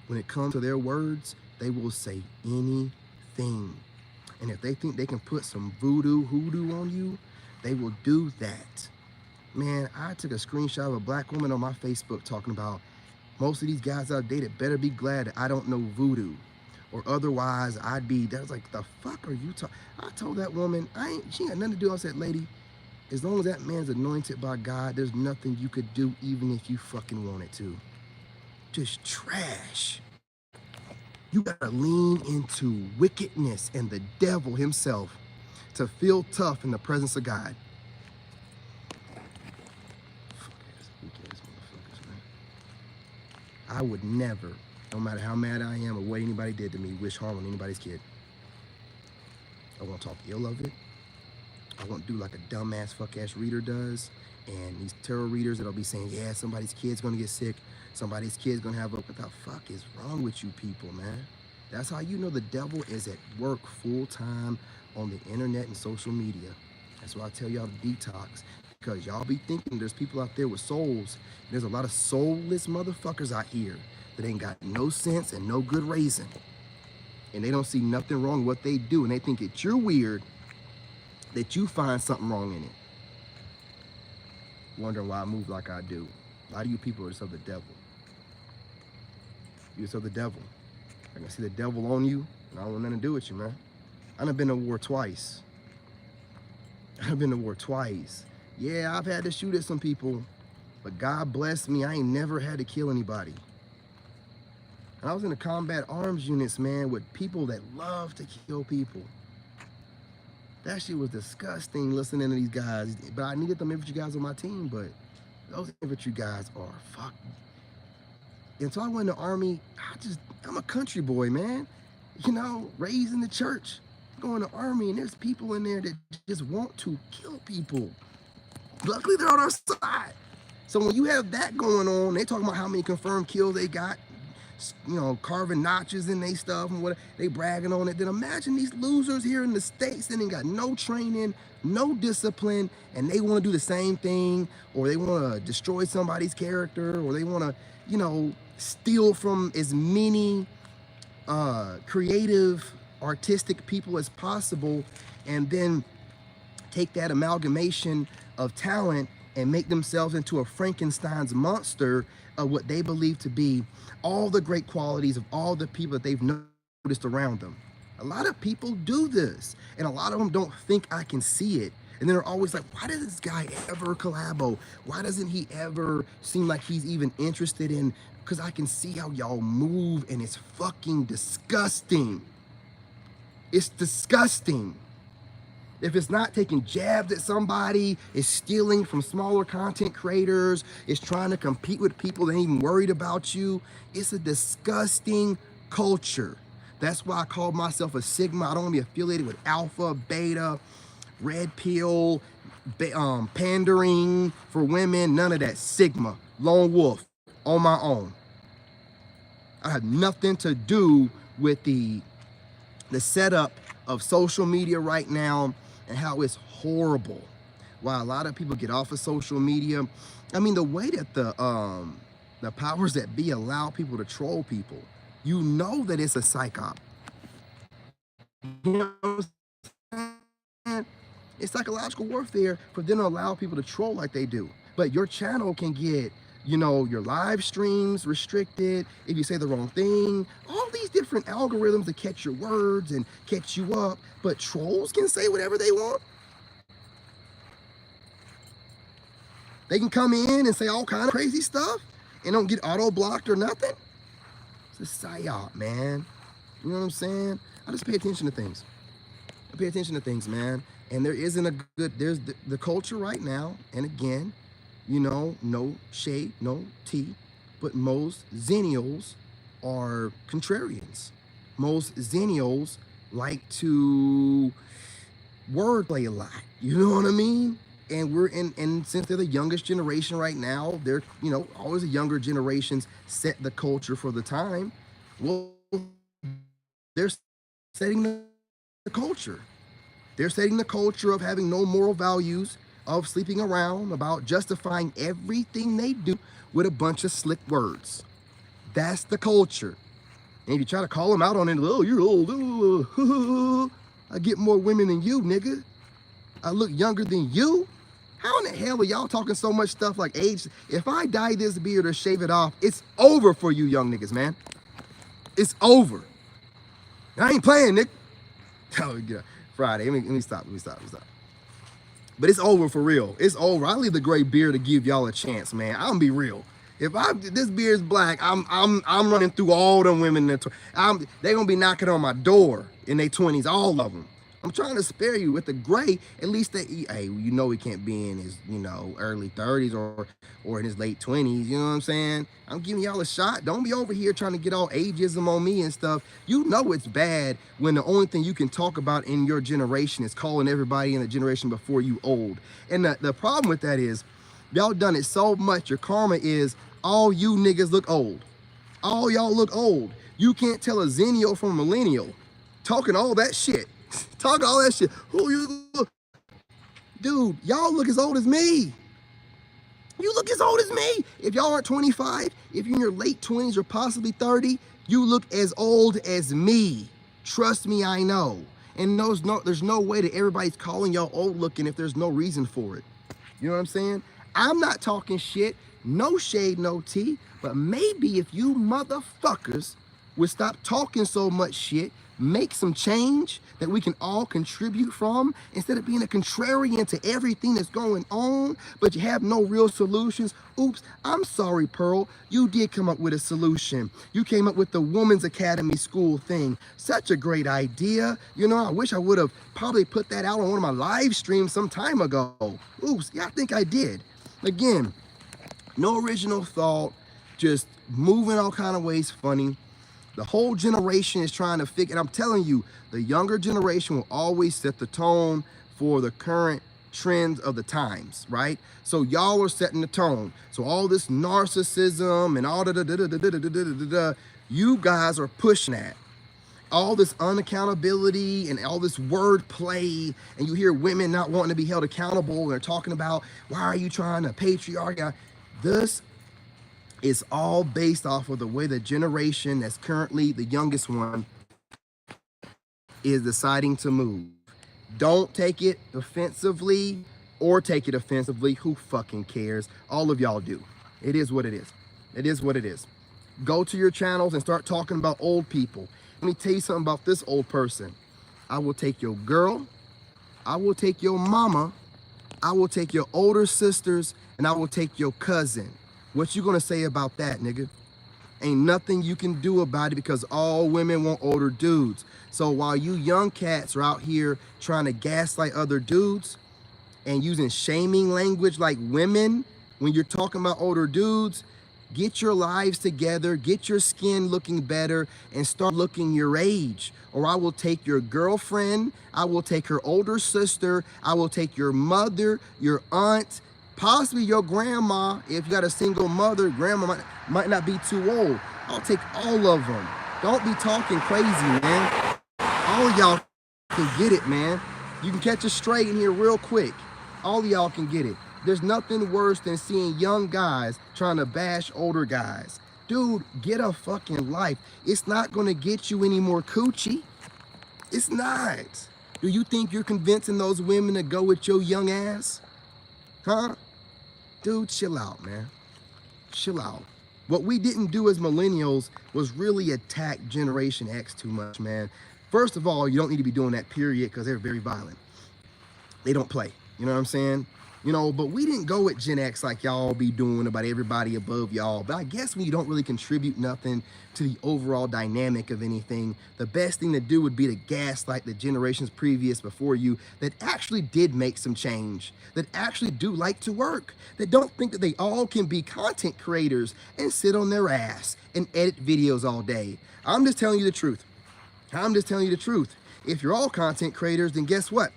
[SPEAKER 1] When it comes to their words, they will say anything. And if they think they can put some hoodoo on you, they will do that. Man, I took a screenshot of a black woman on my Facebook talking about, most of these guys I've dated better be glad that I don't know voodoo, or otherwise I'd be, that was like, the fuck are you talking? I told that woman, she ain't got nothing to do. I said, lady, as long as that man's anointed by God, there's nothing you could do even if you fucking wanted to. Just trash. You gotta lean into wickedness and the devil himself to feel tough in the presence of God. I would never, no matter how mad I am or what anybody did to me, wish harm on anybody's kid. I won't talk ill of it. I won't do like a dumbass fuck-ass reader does. And these tarot readers that'll be saying, yeah, somebody's kid's gonna get sick. Somebody's kid's gonna have what the fuck is wrong with you people, man? That's how you know the devil is at work full-time on the internet and social media. That's why I tell y'all to detox. Because y'all be thinking there's people out there with souls. There's a lot of soulless motherfuckers out here that ain't got no sense and no good reason. And they don't see nothing wrong with what they do. And they think that you're weird, that you find something wrong in it. Wondering why I move like I do. A lot of you people are just of the devil. You're just of the devil. I can see the devil on you, and I don't want nothing to do with you, man. I done been to war twice. I've been to war twice. Yeah, I've had to shoot at some people, but God bless me, I ain't never had to kill anybody. And I was in the combat arms units, man, with people that love to kill people. That shit was disgusting listening to these guys. But I needed them infantry guys on my team, but those infantry guys are fuck. until I went in the Army, I'm a country boy, man. You know, raised in the church, going to the Army, and there's people in there that just want to kill people. Luckily, they're on our side. So when you have that going on, they talking about how many confirmed kills they got, you know, carving notches in their stuff and what they bragging on it. Then imagine these losers here in the States that ain't got no training, no discipline, and they want to do the same thing, or they want to destroy somebody's character, or they want to, you know, steal from as many creative, artistic people as possible, and then take that amalgamation of talent and make themselves into a Frankenstein's monster of what they believe to be all the great qualities of all the people that they've noticed around them. A lot of people do this, and a lot of them don't think I can see it. And then they're always like, why does this guy ever collabo? Why doesn't he ever seem like he's even interested in? Because I can see how y'all move, and it's fucking disgusting. It's disgusting. If it's not taking jabs at somebody, it's stealing from smaller content creators, it's trying to compete with people that ain't even worried about you. It's a disgusting culture. That's why I call myself a Sigma. I don't want to be affiliated with Alpha, Beta, Red Pill, pandering for women, none of that. Sigma, lone wolf, on my own. I have nothing to do with the setup of social media right now and how it's horrible. Why a lot of people get off of social media. I mean, the way that the powers that be allow people to troll people, you know that it's a psyop. You know what I'm saying? It's psychological warfare for them to allow people to troll like they do. But your channel can get, you know, your live streams restricted if you say the wrong thing. All these different algorithms to catch your words and catch you up. But trolls can say whatever they want. They can come in and say all kind of crazy stuff and don't get auto-blocked or nothing. It's a psyop, man. You know what I'm saying? I just pay attention to things. I pay attention to things, man. And there isn't a good, there's the culture right now, and again, you know, no shade, no tea, but most Xennials are contrarians. Most Xennials like to wordplay a lot. You know what I mean? And we're in, and since they're the youngest generation right now, they're, you know, always the younger generations set the culture for the time. Well, they're setting the culture. They're setting the culture of having no moral values, of sleeping around, about justifying everything they do with a bunch of slick words. That's the culture. And if you try to call them out on it, oh, you're old. I get more women than you, nigga. I look younger than you. How in the hell are y'all talking so much stuff like age? If I dye this beard or shave it off, it's over for you young niggas, man. It's over. I ain't playing, Nick. Oh, yeah. Friday. Let me stop. But it's over for real. It's over. I leave the gray beard to give y'all a chance, man. I'm gonna be real. If this beard's black, I'm running through all them women. They gonna be knocking on my door in their 20s, all of them. I'm trying to spare you. With the gray, at least hey, you know he can't be in his, you know, early 30s or in his late 20s. You know what I'm saying? I'm giving y'all a shot. Don't be over here trying to get all ageism on me and stuff. You know it's bad when the only thing you can talk about in your generation is calling everybody in the generation before you old. And the problem with that is, y'all done it so much, your karma is all you niggas look old. All y'all look old. You can't tell a Xennial from a millennial talking all that shit. Talking all that shit. Who you look? Dude, y'all look as old as me. You look as old as me. If y'all aren't 25, if you're in your late 20s or possibly 30, you look as old as me. Trust me, I know. And there's no way that everybody's calling y'all old looking if there's no reason for it. You know what I'm saying? I'm not talking shit. No shade, no tea. But maybe if you motherfuckers would stop talking so much shit, make some change that we can all contribute from, instead of being a contrarian to everything that's going on, but you have no real solutions. Oops, I'm sorry, Pearl. You did come up with a solution. You came up with the Women's Academy School thing. Such a great idea. You know, I wish I would have probably put that out on one of my live streams some time ago. Oops, yeah, I think I did. Again, no original thought. just moving all kind of ways funny. The whole generation is trying to figure, and I'm telling you, the younger generation will always set the tone for the current trends of the times, right? So y'all are setting the tone. So all this narcissism and all you guys are pushing that. All this unaccountability and all this wordplay, and you hear women not wanting to be held accountable, and they're talking about, why are you trying to patriarchy? This is all based off of the way the generation that's currently the youngest one is deciding to move. Don't take it offensively or take it offensively. Who fucking cares? All of y'all do. It is what it is. It is what it is. Go to your channels and start talking about old people. Let me tell you something about this old person. I will take your girl, I will take your mama, I will take your older sisters, and I will take your cousin. What you gonna say about that, nigga? Ain't nothing you can do about it, because all women want older dudes. So while you young cats are out here trying to gaslight other dudes and using shaming language like women when you're talking about older dudes, get your lives together, get your skin looking better, and start looking your age. Or I will take your girlfriend, I will take her older sister, I will take your mother, your aunt, possibly your grandma. If you got a single mother, grandma might not be too old. I'll take all of them. Don't be talking crazy, man. All of y'all can get it, man. You can catch us straight in here real quick. All of y'all can get it. There's nothing worse than seeing young guys trying to bash older guys. Dude, get a fucking life. It's not gonna get you any more coochie. It's not. Do you think you're convincing those women to go with your young ass? Huh? Dude, chill out, man. Chill out. What we didn't do as millennials was really attack Generation X too much, man. First of all, you don't need to be doing that, period, because they're very violent. They don't play. You know what I'm saying? You know, but we didn't go at Gen X like y'all be doing about everybody above y'all. But I guess when you don't really contribute nothing to the overall dynamic of anything, the best thing to do would be to gaslight the generations previous before you that actually did make some change, that actually do like to work, that don't think that they all can be content creators and sit on their ass and edit videos all day. I'm just telling you the truth. I'm just telling you the truth. If you're all content creators, then guess what?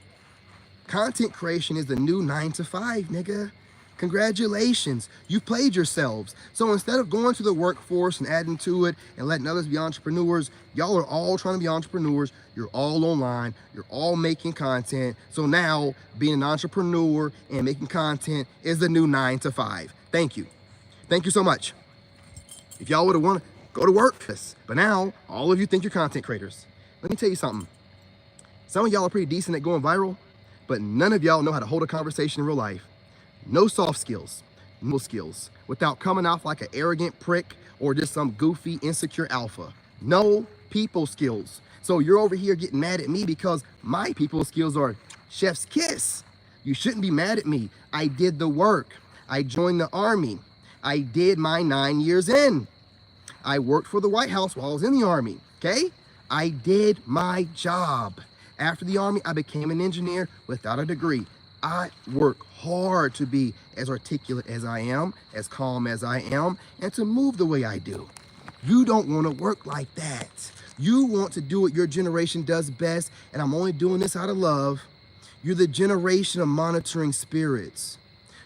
[SPEAKER 1] Content creation is the new 9 to 5, nigga. Congratulations, you played yourselves. So instead of going to the workforce and adding to it and letting others be entrepreneurs, y'all are all trying to be entrepreneurs. You're all online, you're all making content. So now being an entrepreneur and making content is the new 9 to 5. Thank you. Thank you so much. If y'all would have wanted to go to work, but now all of you think you're content creators. Let me tell you something. Some of y'all are pretty decent at going viral, but none of y'all know how to hold a conversation in real life. No soft skills, no skills, without coming off like an arrogant prick or just some goofy, insecure alpha. No people skills. So you're over here getting mad at me because my people skills are chef's kiss. You shouldn't be mad at me. I did the work. I joined the Army. I did my 9 years in. I worked for the White House while I was in the Army, okay? I did my job. After the Army, I became an engineer without a degree. I work hard to be as articulate as I am, as calm as I am, and to move the way I do. You don't want to work like that. You want to do what your generation does best, and I'm only doing this out of love. You're the generation of monitoring spirits.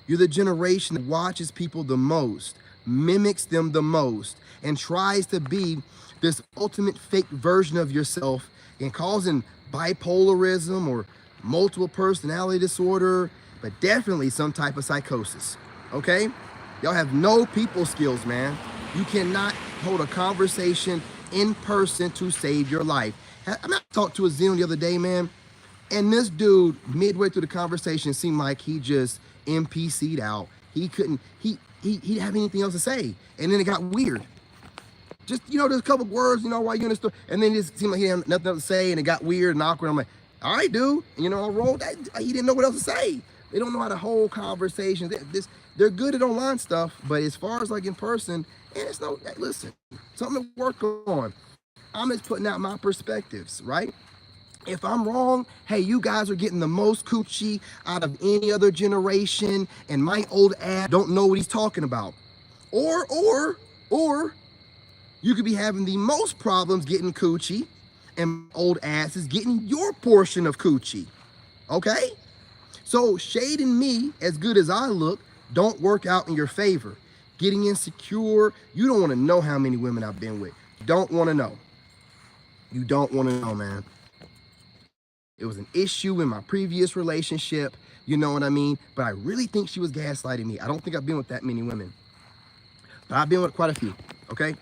[SPEAKER 1] You're the generation that watches people the most, mimics them the most, and tries to be this ultimate fake version of yourself and causing bipolarism or multiple personality disorder, but definitely some type of psychosis, okay? Y'all have no people skills, man. You cannot hold a conversation in person to save your life. I talked to a Zen the other day, man, and this dude, midway through the conversation, seemed like he just NPC'd out. He didn't have anything else to say, and then it got weird. Just, you know, there's a couple words, you know, while you're in the store, and then it just seemed like he had nothing else to say, and it got weird and awkward. I'm like, all right, dude. And, you know, I rolled that. He didn't know what else to say. They don't know how to hold conversations. They're good at online stuff, but as far as like in person, and it's no, listen, something to work on. I'm just putting out my perspectives, right? If I'm wrong, hey, you guys are getting the most coochie out of any other generation, and my old ass don't know what he's talking about. Or Or you could be having the most problems getting coochie, and old ass is getting your portion of coochie. Okay? So shading me, as good as I look, don't work out in your favor. Getting insecure, you don't want to know how many women I've been with. Don't want to know. You don't want to know, man. It was an issue in my previous relationship, you know what I mean? But I really think she was gaslighting me. I don't think I've been with that many women, but I've been with quite a few, okay?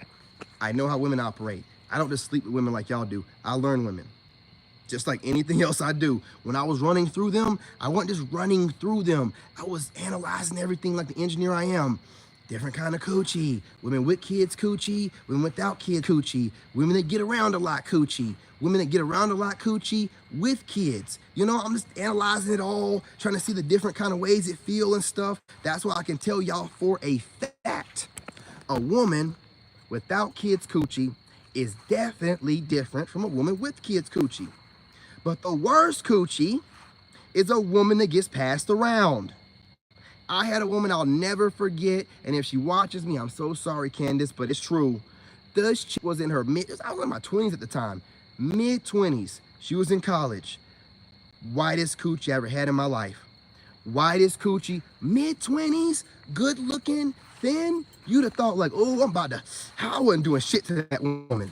[SPEAKER 1] I know how women operate. I don't just sleep with women like y'all do. I learn women. Just like anything else I do. When I was running through them, I wasn't just running through them. I was analyzing everything like the engineer I am. Different kind of coochie. Women with kids coochie, women without kids coochie, women that get around a lot coochie, women that get around a lot coochie with kids. You know, I'm just analyzing it all, trying to see the different kind of ways it feel and stuff. That's why I can tell y'all for a fact, a woman without kids coochie is definitely different from a woman with kids coochie. But the worst coochie is a woman that gets passed around. I had a woman I'll never forget, and if she watches me, I'm so sorry, Candace, but it's true. This chick was in her I was in my 20s at the time, mid-20s. She was in college. Whitest coochie I ever had in my life. Whitest coochie, mid-20s, good looking, thin. You'd have thought like, oh, I wasn't doing shit to that woman.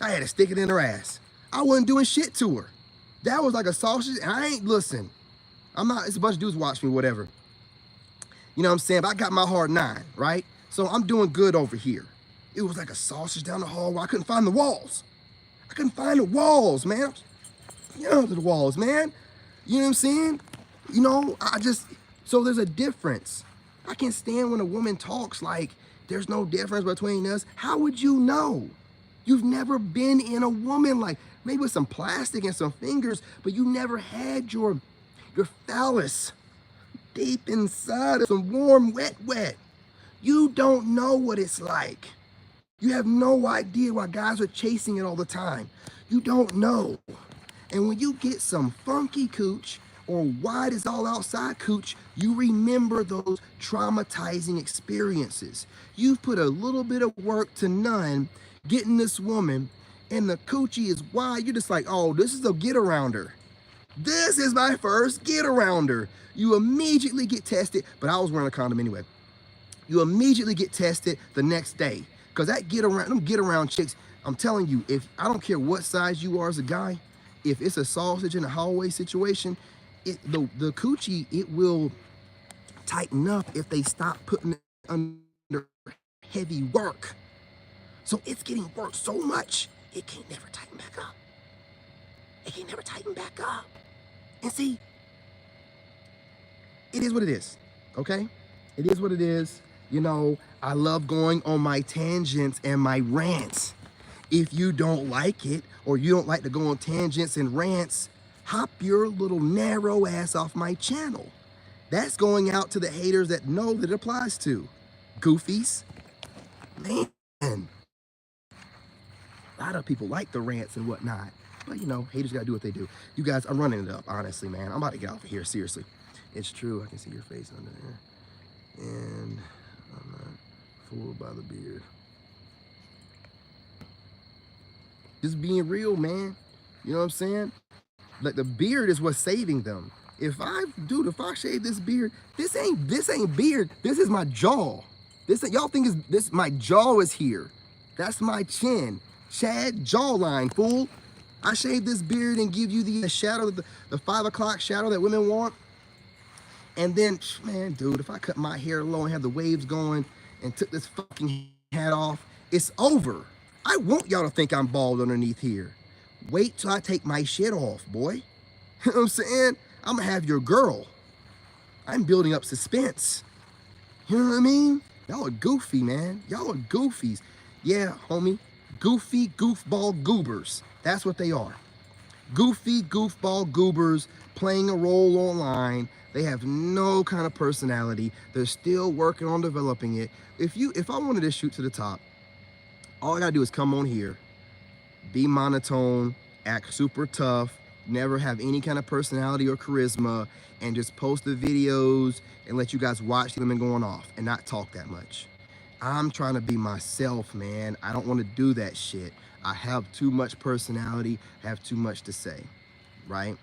[SPEAKER 1] I had to stick it in her ass. I wasn't doing shit to her. That was like a sausage, and I ain't, listen, it's a bunch of dudes watch me, whatever. You know what I'm saying? But I got my hard 9, right? So I'm doing good over here. It was like a sausage down the hall where I couldn't find the walls. I couldn't find the walls, man. You know, the walls, man. You know what I'm saying? You know, so there's a difference. I can't stand when a woman talks like there's no difference between us. How would you know? You've never been in a woman, like maybe with some plastic and some fingers, but you never had your phallus deep inside of some warm, wet. You don't know what it's like. You have no idea why guys are chasing it all the time. You don't know. And when you get some funky cooch or wide as all outside cooch, you remember those traumatizing experiences. You've put a little bit of work to none getting this woman, and the coochie is wide. You're just like, oh, this is a get around her. This is my first get around her. You immediately get tested, but I was wearing a condom anyway. You immediately get tested the next day. Because them get around chicks, I'm telling you, if I don't care what size you are as a guy, if it's a sausage in a hallway situation, the coochie, it will tighten up if they stop putting it under heavy work. So it's getting worked so much, it can't never tighten back up. It can't never tighten back up. And see, it is what it is, okay? It is what it is. You know, I love going on my tangents and my rants. If you don't like it, or you don't like to go on tangents and rants, hop your little narrow ass off my channel. That's going out to the haters that know that it applies to. Goofies. Man. A lot of people like the rants and whatnot. But, you know, haters gotta do what they do. You guys, I'm running it up, honestly, man. I'm about to get off of here, seriously. It's true, I can see your face under there. And I'm not fooled by the beard. Just being real, man. You know what I'm saying? Like, the beard is what's saving them. If I shave this beard, this ain't beard. This is my jaw. Y'all think my jaw is here. That's my chin. Chad jawline, fool. I shave this beard and give you the shadow, the 5 o'clock shadow that women want. And then, man, dude, if I cut my hair low and have the waves going and took this fucking hat off, it's over. I want y'all to think I'm bald underneath here. Wait till I take my shit off, boy. You know what I'm saying? I'm gonna have your girl. I'm building up suspense. You know what I mean? Y'all are goofy, man. Y'all are goofies. Yeah, homie. Goofy, goofball goobers. That's what they are. Goofy, goofball goobers playing a role online. They have no kind of personality. They're still working on developing it. If I wanted to shoot to the top, all I gotta do is come on here, be monotone, act super tough, never have any kind of personality or charisma, and just post the videos and let you guys watch them and going off and not talk that much. I'm trying to be myself, man. I don't want to do that shit. I have too much personality, have too much to say, right?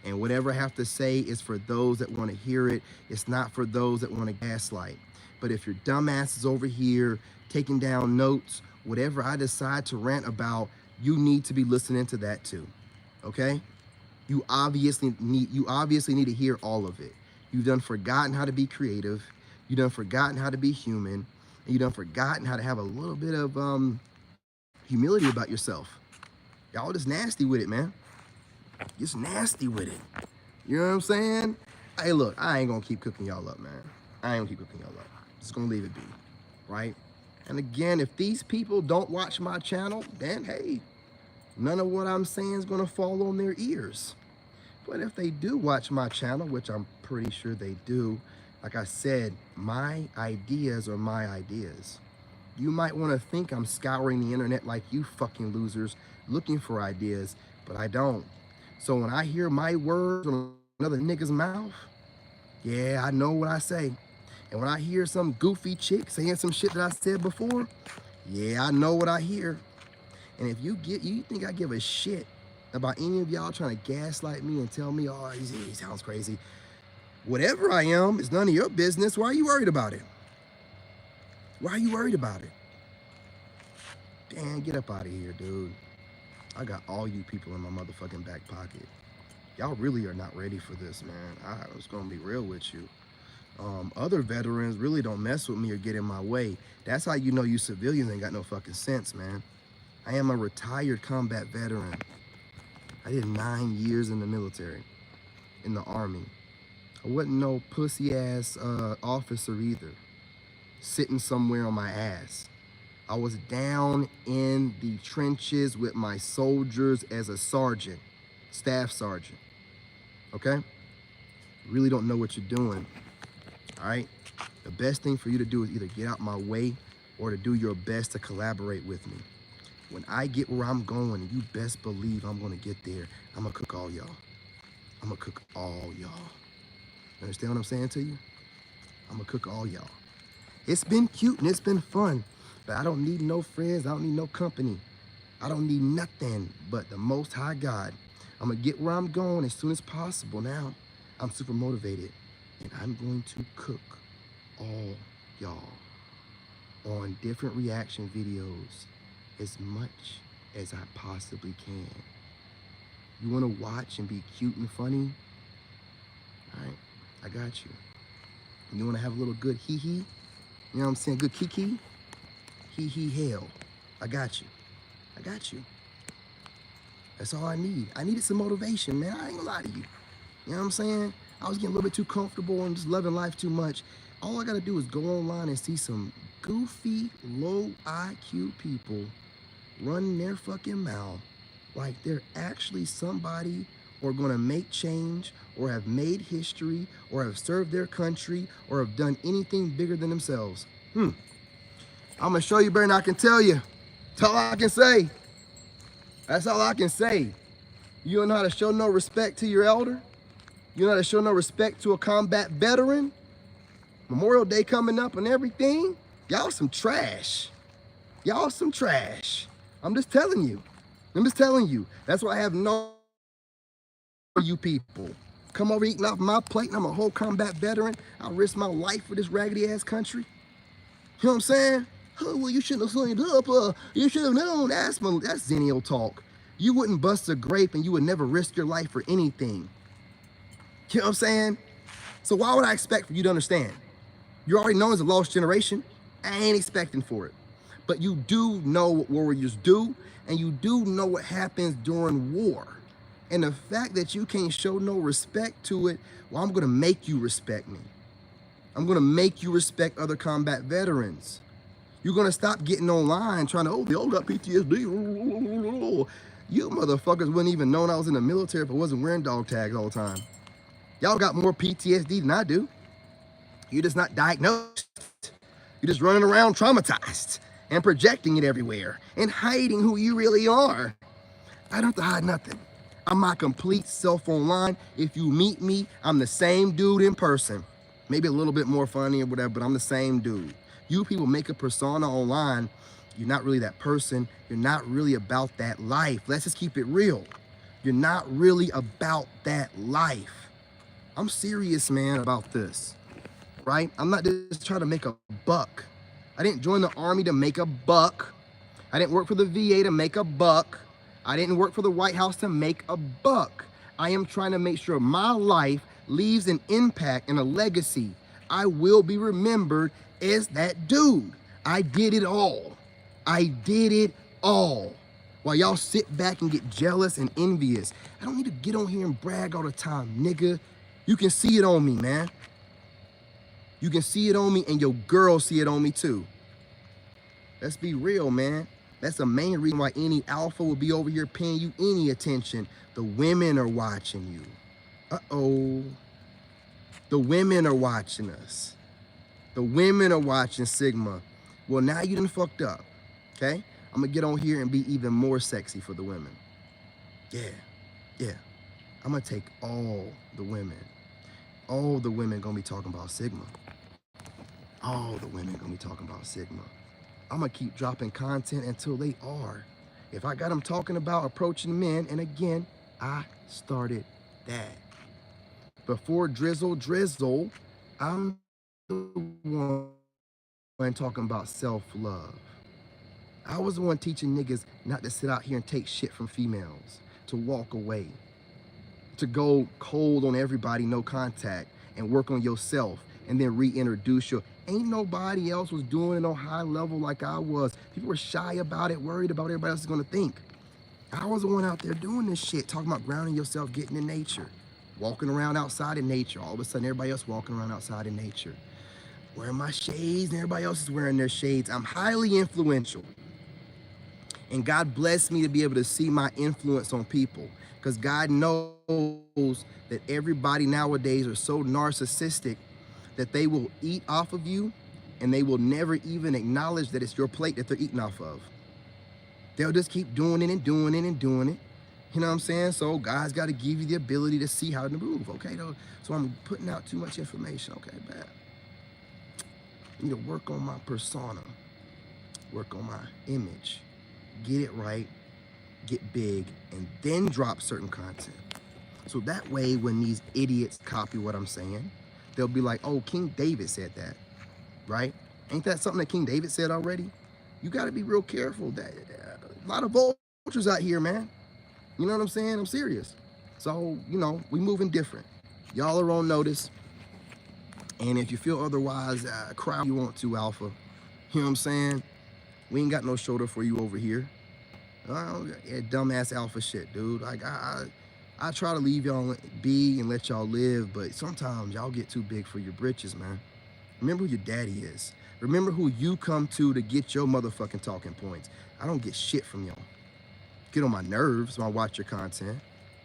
[SPEAKER 1] And whatever I have to say is for those that want to hear it. It's not for those that want to gaslight. But if your dumbass is over here taking down notes, whatever I decide to rant about, you need to be listening to that too. Okay? You obviously need to hear all of it. You've done forgotten how to be creative. You done forgotten how to be human. And you done forgotten how to have a little bit of humility about yourself. Y'all just nasty with it, man. Just nasty with it. You know what I'm saying? Hey, look, I ain't gonna keep cooking y'all up, man. I ain't gonna keep cooking y'all up. Just gonna leave it be, right? And again, if these people don't watch my channel, then hey, none of what I'm saying is gonna fall on their ears. But if they do watch my channel, which I'm pretty sure they do, like I said, my ideas are my ideas. You might want to think I'm scouring the internet like you fucking losers looking for ideas, but I don't. So when I hear my words on another nigga's mouth, yeah, I know what I say. And when I hear some goofy chick saying some shit that I said before, yeah, I know what I hear. And if you think I give a shit about any of y'all trying to gaslight me and tell me, oh, he sounds crazy. Whatever I am, it's none of your business. Why are you worried about it? Why are you worried about it? Damn, get up out of here, dude. I got all you people in my motherfucking back pocket. Y'all really are not ready for this, man. I was gonna be real with you. Other veterans really don't mess with me or get in my way. That's how you know you civilians ain't got no fucking sense, man. I am a retired combat veteran. I did 9 years in the military, in the Army. I wasn't no pussy-ass officer either, sitting somewhere on my ass. I was down in the trenches with my soldiers as a sergeant, staff sergeant, okay? You really don't know what you're doing, all right? The best thing for you to do is either get out my way or to do your best to collaborate with me. When I get where I'm going, you best believe I'm gonna get there. I'm gonna cook all y'all. I'm gonna cook all y'all. You understand what I'm saying to you? I'm gonna cook all y'all. It's been cute and it's been fun, but I don't need no friends. I don't need no company. I don't need nothing but the Most High God. I'm gonna get where I'm going as soon as possible now. I'm super motivated and I'm going to cook all y'all on different reaction videos as much as I possibly can. You wanna watch and be cute and funny? All right, I got you. You wanna have a little good hee-hee? You know what I'm saying, good kiki? Hee-hee hell. I got you. I got you. That's all I need. I needed some motivation, man. I ain't gonna lie to you. You know what I'm saying? I was getting a little bit too comfortable and just loving life too much. All I gotta do is go online and see some goofy, low IQ people running their fucking mouth like they're actually somebody or gonna make change or have made history or have served their country or have done anything bigger than themselves. I'm gonna show you better than I can tell you. That's all I can say. That's all I can say. You don't know how to show no respect to your elder? You know how to show no respect to a combat veteran? Memorial Day coming up and everything? Y'all some trash. Y'all some trash. I'm just telling you. I'm just telling you. That's why I have no for you people. Come over eating off my plate and I'm a whole combat veteran. I'll risk my life for this raggedy ass country. You know what I'm saying? Oh, well, you shouldn't have signed up. You should have known. That's Zennial talk. You wouldn't bust a grape and you would never risk your life for anything. You know what I'm saying? So why would I expect for you to understand? You're already known as a lost generation. I ain't expecting for it. But you do know what warriors do, and you do know what happens during war. And the fact that you can't show no respect to it, well, I'm gonna make you respect me. I'm gonna make you respect other combat veterans. You're gonna stop getting online trying to, oh, they all got PTSD. You motherfuckers wouldn't even know I was in the military if I wasn't wearing dog tags all the time. Y'all got more PTSD than I do. You're just not diagnosed. You're just running around traumatized and projecting it everywhere and hiding who you really are. I don't have to hide nothing. I'm my complete self online. If you meet me, I'm the same dude in person. Maybe a little bit more funny or whatever, but I'm the same dude. You people make a persona online. You're not really that person. You're not really about that life. Let's just keep it real. You're not really about that life. I'm serious, man, about this, right? I'm not just trying to make a buck. I didn't join the army to make a buck. I didn't work for the VA to make a buck. I didn't work for the White House to make a buck. I am trying to make sure my life leaves an impact and a legacy. I will be remembered as that dude. I did it all. I did it all. While y'all sit back and get jealous and envious. I don't need to get on here and brag all the time, nigga. You can see it on me, man. You can see it on me, and your girl see it on me too. Let's be real, man. That's the main reason why any alpha will be over here paying you any attention. The women are watching you. Uh-oh. The women are watching us. The women are watching Sigma. Well, now you done fucked up, okay? I'm gonna get on here and be even more sexy for the women. Yeah. I'm gonna take all the women. All the women gonna be talking about Sigma. All the women gonna be talking about Sigma. I'm gonna keep dropping content until they are. If I got them talking about approaching men, and again, I started that. Before Drizzle, I'm the one talking about self-love. I was the one teaching niggas not to sit out here and take shit from females, to walk away, to go cold on everybody, no contact, and work on yourself, and then reintroduce you. Ain't nobody else was doing it on high level like I was. People were shy about it, worried about what everybody else is gonna think. I was the one out there doing this shit, talking about grounding yourself, getting in nature, walking around outside in nature. All of a sudden, everybody else walking around outside in nature. Wearing my shades, and everybody else is wearing their shades. I'm highly influential. And God blessed me to be able to see my influence on people, because God knows that everybody nowadays are so narcissistic that they will eat off of you and they will never even acknowledge that it's your plate that they're eating off of. They'll just keep doing it and doing it and doing it. You know what I'm saying? So God's got to give you the ability to see how to move. Okay, though. So I'm putting out too much information. Okay, bad. I need to work on my persona, work on my image, get it right, get big, and then drop certain content. So that way, when these idiots copy what I'm saying, they'll be like, oh, King David said that, right? Ain't that something that King David said already? You got to be real careful. That a lot of vultures out here, man. You know what I'm saying? I'm serious. So, you know, we moving different. Y'all are on notice. And if you feel otherwise, cry you want to, Alpha. You know what I'm saying? We ain't got no shoulder for you over here. Yeah, dumbass alpha shit, dude. Like, I try to leave y'all be and let y'all live, but sometimes y'all get too big for your britches, man. Remember who your daddy is. Remember who you come to get your motherfucking talking points. I don't get shit from y'all. Get on my nerves when I watch your content.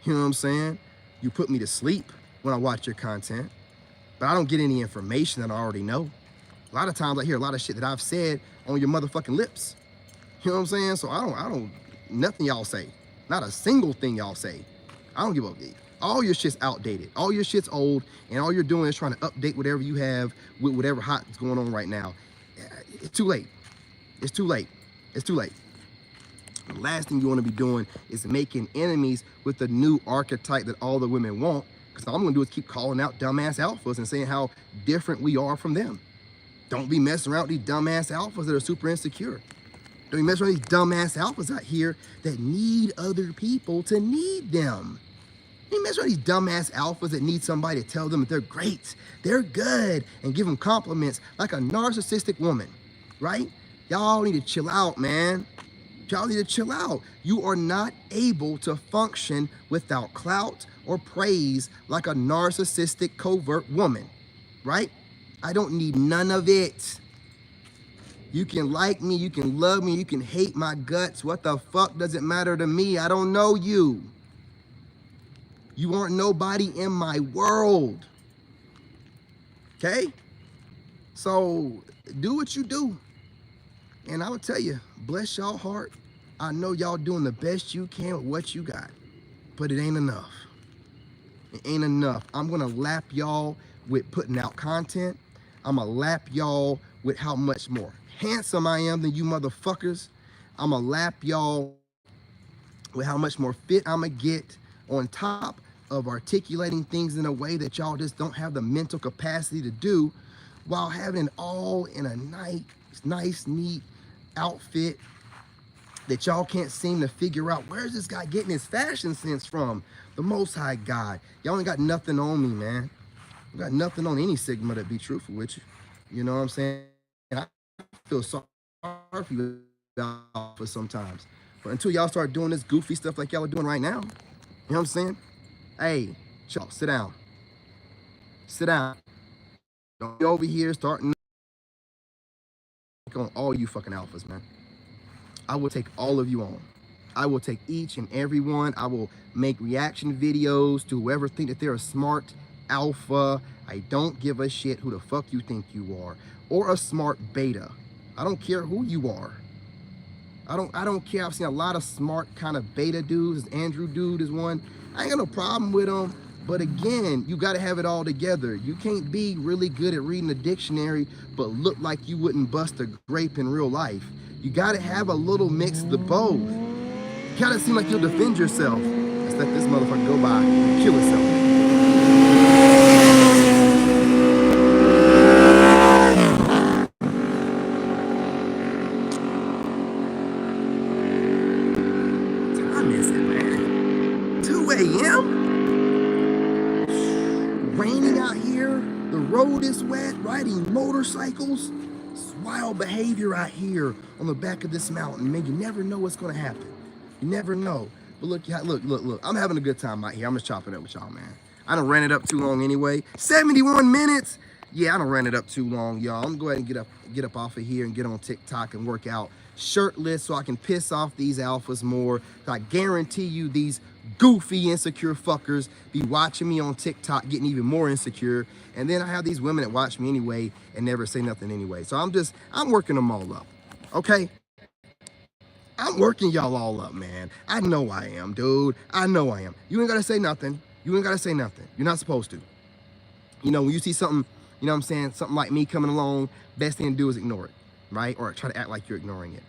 [SPEAKER 1] You know what I'm saying? You put me to sleep when I watch your content, but I don't get any information that I already know. A lot of times I hear a lot of shit that I've said on your motherfucking lips. You know what I'm saying? So I don't, nothing y'all say. Not a single thing y'all say. I don't give a fuck. All your shit's outdated. All your shit's old, and all you're doing is trying to update whatever you have with whatever hot is going on right now. It's too late. It's too late. It's too late. The last thing you want to be doing is making enemies with the new archetype that all the women want, because all I'm going to do is keep calling out dumbass alphas and saying how different we are from them. Don't be messing around with these dumbass alphas that are super insecure. Don't be messing around with these dumbass alphas out here that need other people to need them. You mess around with these dumbass alphas that need somebody to tell them that they're great, they're good, and give them compliments like a narcissistic woman, right? Y'all need to chill out, man. Y'all need to chill out. You are not able to function without clout or praise like a narcissistic covert woman, right? I don't need none of it. You can like me, you can love me, you can hate my guts. What the fuck does it matter to me? I don't know you. You aren't nobody in my world. Okay? So do what you do. And I would tell you, bless y'all heart. I know y'all doing the best you can with what you got, but it ain't enough. It ain't enough. I'm gonna lap y'all with putting out content. I'm gonna lap y'all with how much more handsome I am than you motherfuckers. I'ma lap y'all with how much more fit I'ma get, on top of articulating things in a way that y'all just don't have the mental capacity to do, while having it all in a nice, neat outfit that y'all can't seem to figure out. Where's this guy getting his fashion sense from? The Most High God. Y'all ain't got nothing on me, man. I got nothing on any Sigma, to be truthful with you. You know what I'm saying? And I feel sorry for you for sometimes. But until y'all start doing this goofy stuff like y'all are doing right now, you know what I'm saying? Hey, y'all, sit down. Sit down. Don't be over here starting on all you fucking alphas, man. I will take all of you on. I will take each and every one. I will make reaction videos to whoever think that they're a smart alpha. I don't give a shit who the fuck you think you are, or a smart beta. I don't care who you are. I don't care. I've seen a lot of smart kind of beta dudes. Andrew dude is one. I ain't got no problem with them. But again, you got to have it all together. You can't be really good at reading a dictionary, but look like you wouldn't bust a grape in real life. You got to have a little mix of the both. You got to seem like you'll defend yourself. Let's let this motherfucker go by and kill himself. What time is it, man? 2 a.m.? Raining out here, the road is wet, riding motorcycles. It's wild behavior out here on the back of this mountain, man. You never know what's gonna happen. You never know. But look. I'm having a good time out here. I'm just chopping it up with y'all, man. I done ran it up too long anyway. 71 minutes. Yeah, I done ran it up too long, y'all. I'm going to go ahead and get up off of here and get on TikTok and work out shirtless so I can piss off these alphas more. I guarantee you these goofy, insecure fuckers be watching me on TikTok getting even more insecure. And then I have these women that watch me anyway and never say nothing anyway. So I'm working them all up, okay? I'm working y'all all up, man. I know I am, dude. I know I am. You ain't gotta say nothing. You ain't gotta say nothing. You're not supposed to. You know, when you see something, you know what I'm saying, something like me coming along, best thing to do is ignore it, right? Or try to act like you're ignoring it.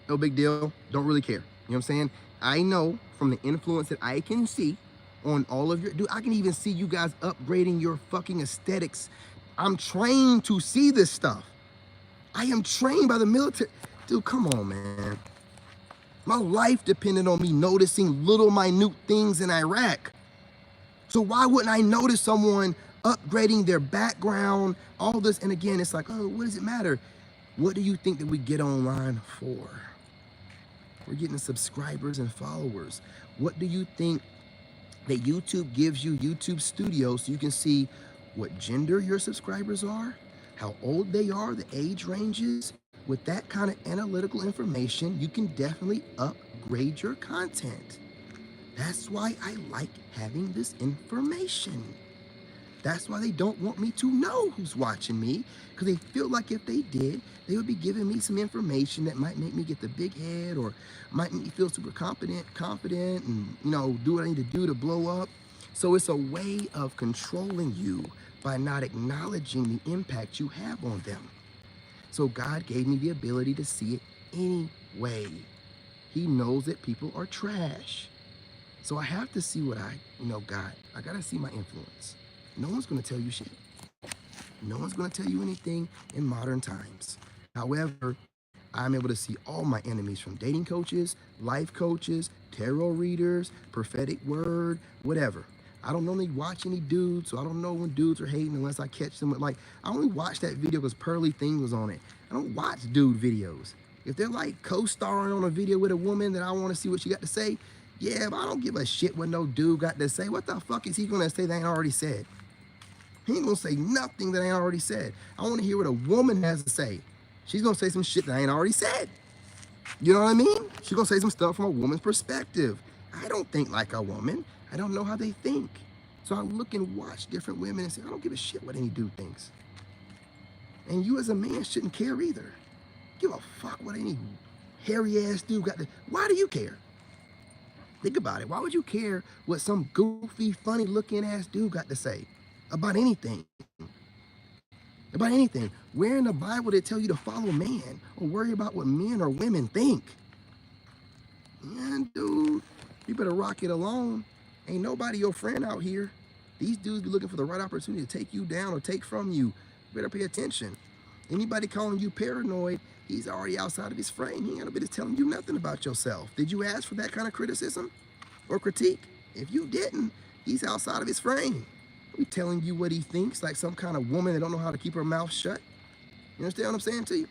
[SPEAKER 1] No big deal. Don't really care. You know what I'm saying? I know from the influence that I can see on all of your, dude, I can even see you guys upgrading your fucking aesthetics. I'm trained to see this stuff. I am trained by the military. Dude, come on, man. My life depended on me noticing little minute things in Iraq. So why wouldn't I notice someone upgrading their background, all this? And again, it's like, oh, what does it matter? What do you think that we get online for? We're getting subscribers and followers. What do you think that YouTube gives you, YouTube Studio, so you can see what gender your subscribers are, how old they are, the age ranges? With that kind of analytical information, you can definitely upgrade your content. That's why I like having this information. That's why they don't want me to know who's watching me, because they feel like if they did, they would be giving me some information that might make me get the big head or might make me feel super confident, and, you know, do what I need to do to blow up. So it's a way of controlling you by not acknowledging the impact you have on them. So God gave me the ability to see it anyway. He knows that people are trash. So I have to see what I got. I gotta see my influence. No one's gonna tell you shit. No one's gonna tell you anything in modern times. However, I'm able to see all my enemies, from dating coaches, life coaches, tarot readers, prophetic word, whatever. I don't normally watch any dudes, so I don't know when dudes are hating unless I catch them with, like, I only watched that video because Pearly Thing was on it. I don't watch dude videos. If they're like co-starring on a video with a woman that I want to see what she got to say, yeah, but I don't give a shit what no dude got to say. What the fuck is he gonna say that ain't already said? He ain't gonna say nothing that ain't already said. I want to hear what a woman has to say. She's gonna say some shit that ain't already said. You know what I mean? She's gonna say some stuff from a woman's perspective. I don't think like a woman. I don't know how they think. So I look and watch different women and say, I don't give a shit what any dude thinks. And you as a man shouldn't care either. Give a fuck what any hairy ass dude got to. Why do you care? Think about it. Why would you care what some goofy, funny looking ass dude got to say about anything? about anything. Where in the Bible did it tell you to follow man or worry about what men or women think? Man, dude, you better rock it alone. Ain't nobody your friend out here. These dudes be looking for the right opportunity to take you down or take from you. You better pay attention. Anybody calling you paranoid, he's already outside of his frame. He ain't gonna be just telling you nothing about yourself. Did you ask for that kind of criticism or critique? If you didn't, he's outside of his frame. He's telling you what he thinks like some kind of woman that don't know how to keep her mouth shut. You understand what I'm saying to you?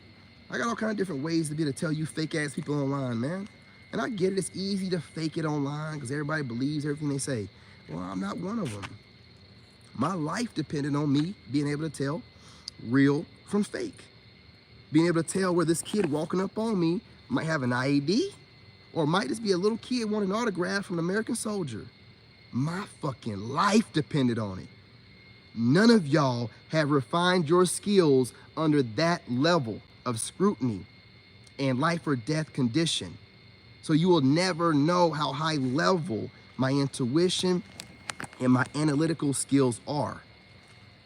[SPEAKER 1] I got all kind of different ways to be to tell you fake ass people online, man. And I get it, it's easy to fake it online because everybody believes everything they say. Well, I'm not one of them. My life depended on me being able to tell real from fake. Being able to tell where this kid walking up on me might have an IED or might just be a little kid wanting an autograph from an American soldier. My fucking life depended on it. None of y'all have refined your skills under that level of scrutiny and life or death condition. So you will never know how high level my intuition and my analytical skills are.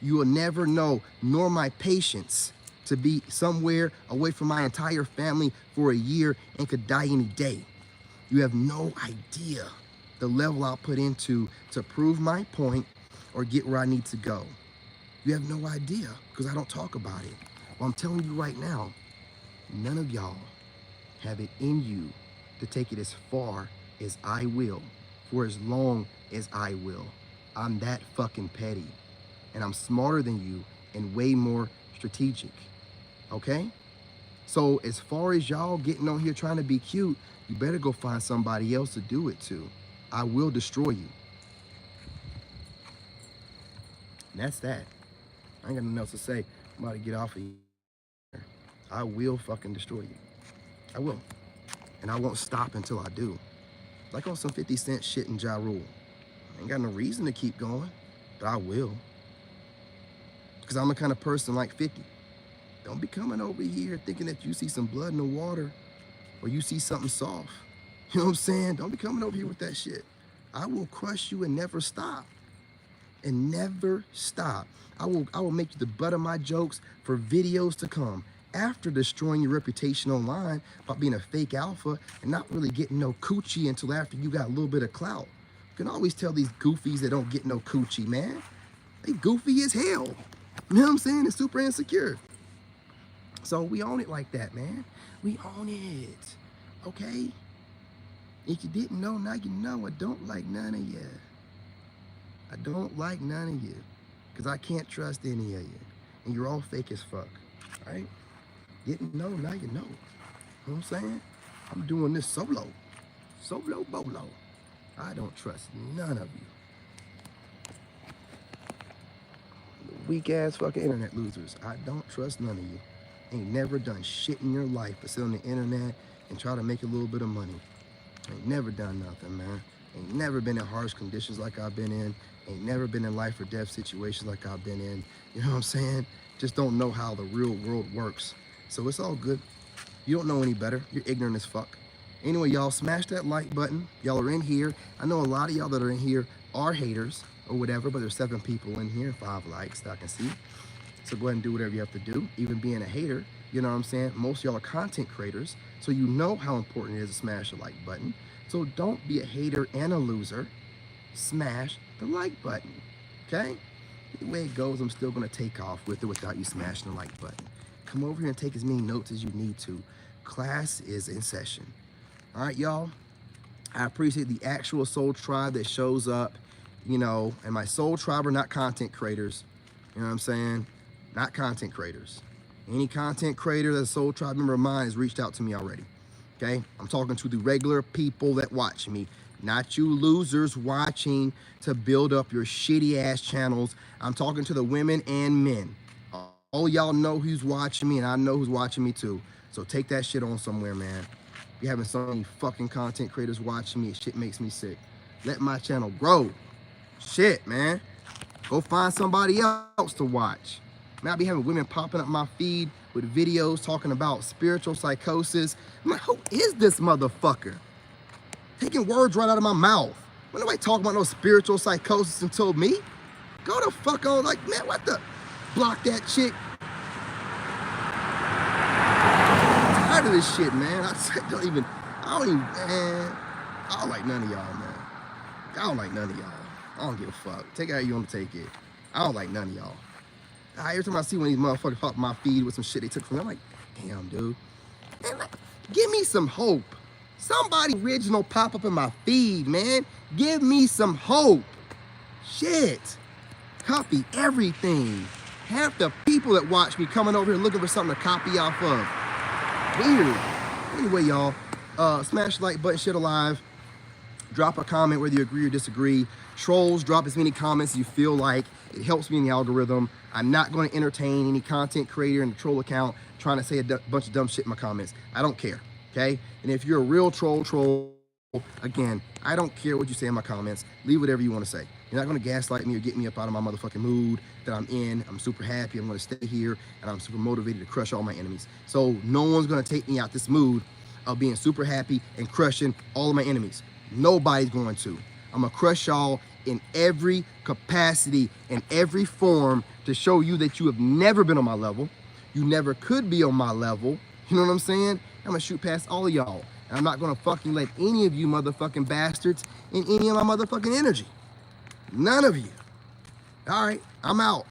[SPEAKER 1] You will never know, nor my patience to be somewhere away from my entire family for a year and could die any day. You have no idea the level I'll put into to prove my point or get where I need to go. You have no idea because I don't talk about it. Well, I'm telling you right now, none of y'all have it in you to take it as far as I will, for as long as I will. I'm that fucking petty. And I'm smarter than you and way more strategic, okay? So as far as y'all getting on here trying to be cute, you better go find somebody else to do it to. I will destroy you. And that's that. I ain't got nothing else to say. I'm about to get off of here. I will fucking destroy you. I will. And I won't stop until I do. Like on some 50 Cent shit in Ja Rule. I ain't got no reason to keep going, but I will. Because I'm the kind of person like 50. Don't be coming over here thinking that you see some blood in the water or you see something soft. You know what I'm saying? Don't be coming over here with that shit. I will crush you and never stop. And never stop. I will make you the butt of my jokes for videos to come. After destroying your reputation online by being a fake alpha and not really getting no coochie until after you got a little bit of clout. You can always tell these goofies that don't get no coochie, man. They goofy as hell. You know what I'm saying? It's super insecure. So we own it like that, man. We own it, okay? If you didn't know, now you know. I don't like none of you. I don't like none of you because I can't trust any of you. And you're all fake as fuck, right? Didn't know, now you know. You know what I'm saying? I'm doing this solo. Solo bolo. I don't trust none of you. Weak ass fucking internet losers. I don't trust none of you. Ain't never done shit in your life but sit on the internet and try to make a little bit of money. Ain't never done nothing, man. Ain't never been in harsh conditions like I've been in. Ain't never been in life or death situations like I've been in. You know what I'm saying? Just don't know how the real world works. So it's all good. You don't know any better. You're ignorant as fuck. Anyway, y'all, smash that like button. Y'all are in here. I know a lot of y'all that are in here are haters or whatever, but there's 7 people in here, 5 likes that I can see. So go ahead and do whatever you have to do. Even being a hater, you know what I'm saying? Most of y'all are content creators, so you know how important it is to smash the like button. So don't be a hater and a loser. Smash the like button, okay? The way it goes, I'm still gonna take off with it without you smashing the like button. Come over here and take as many notes as you need to. Class is in session. All right, y'all? I appreciate the actual soul tribe that shows up, you know, and my soul tribe are not content creators. You know what I'm saying? Not content creators. Any content creator that's a soul tribe member of mine has reached out to me already, okay? I'm talking to the regular people that watch me, not you losers watching to build up your shitty ass channels. I'm talking to the women and men. All y'all know who's watching me and I know who's watching me too. So take that shit on somewhere, man. You're having so many fucking content creators watching me. Shit makes me sick. Let my channel grow. Shit, man. Go find somebody else to watch. Man, I be having women popping up my feed with videos talking about spiritual psychosis. I'm like, who is this motherfucker? Taking words right out of my mouth. When nobody talking about no spiritual psychosis until me? Go the fuck on, like, man, what the? Block that chick. tired of this shit, man. I don't even, man. I don't like none of y'all, man. I don't like none of y'all. I don't give a fuck. Take it how you want to take it. I don't like none of y'all. Every time I see one of these motherfuckers pop my feed with some shit they took from me, I'm like, damn, dude. Man, like, give me some hope. Somebody original pop up in my feed, man. Give me some hope. Shit. Copy everything. Half the people that watch me coming over here looking for something to copy off of. Weird. Anyway, y'all, smash the like button, shit alive. Drop a comment whether you agree or disagree. Trolls, drop as many comments as you feel like. It helps me in the algorithm. I'm not going to entertain any content creator in the troll account trying to say a bunch of dumb shit in my comments. I don't care, okay? And if you're a real troll, again, I don't care what you say in my comments. Leave whatever you want to say. You're not going to gaslight me or get me up out of my motherfucking mood that I'm in. I'm super happy. I'm going to stay here, and I'm super motivated to crush all my enemies. So no one's going to take me out this mood of being super happy and crushing all of my enemies. Nobody's going to. I'm going to crush y'all in every capacity, in every form, to show you that you have never been on my level. You never could be on my level. You know what I'm saying? I'm going to shoot past all of y'all. And I'm not going to fucking let any of you motherfucking bastards in any of my motherfucking energy. None of you. All right, I'm out.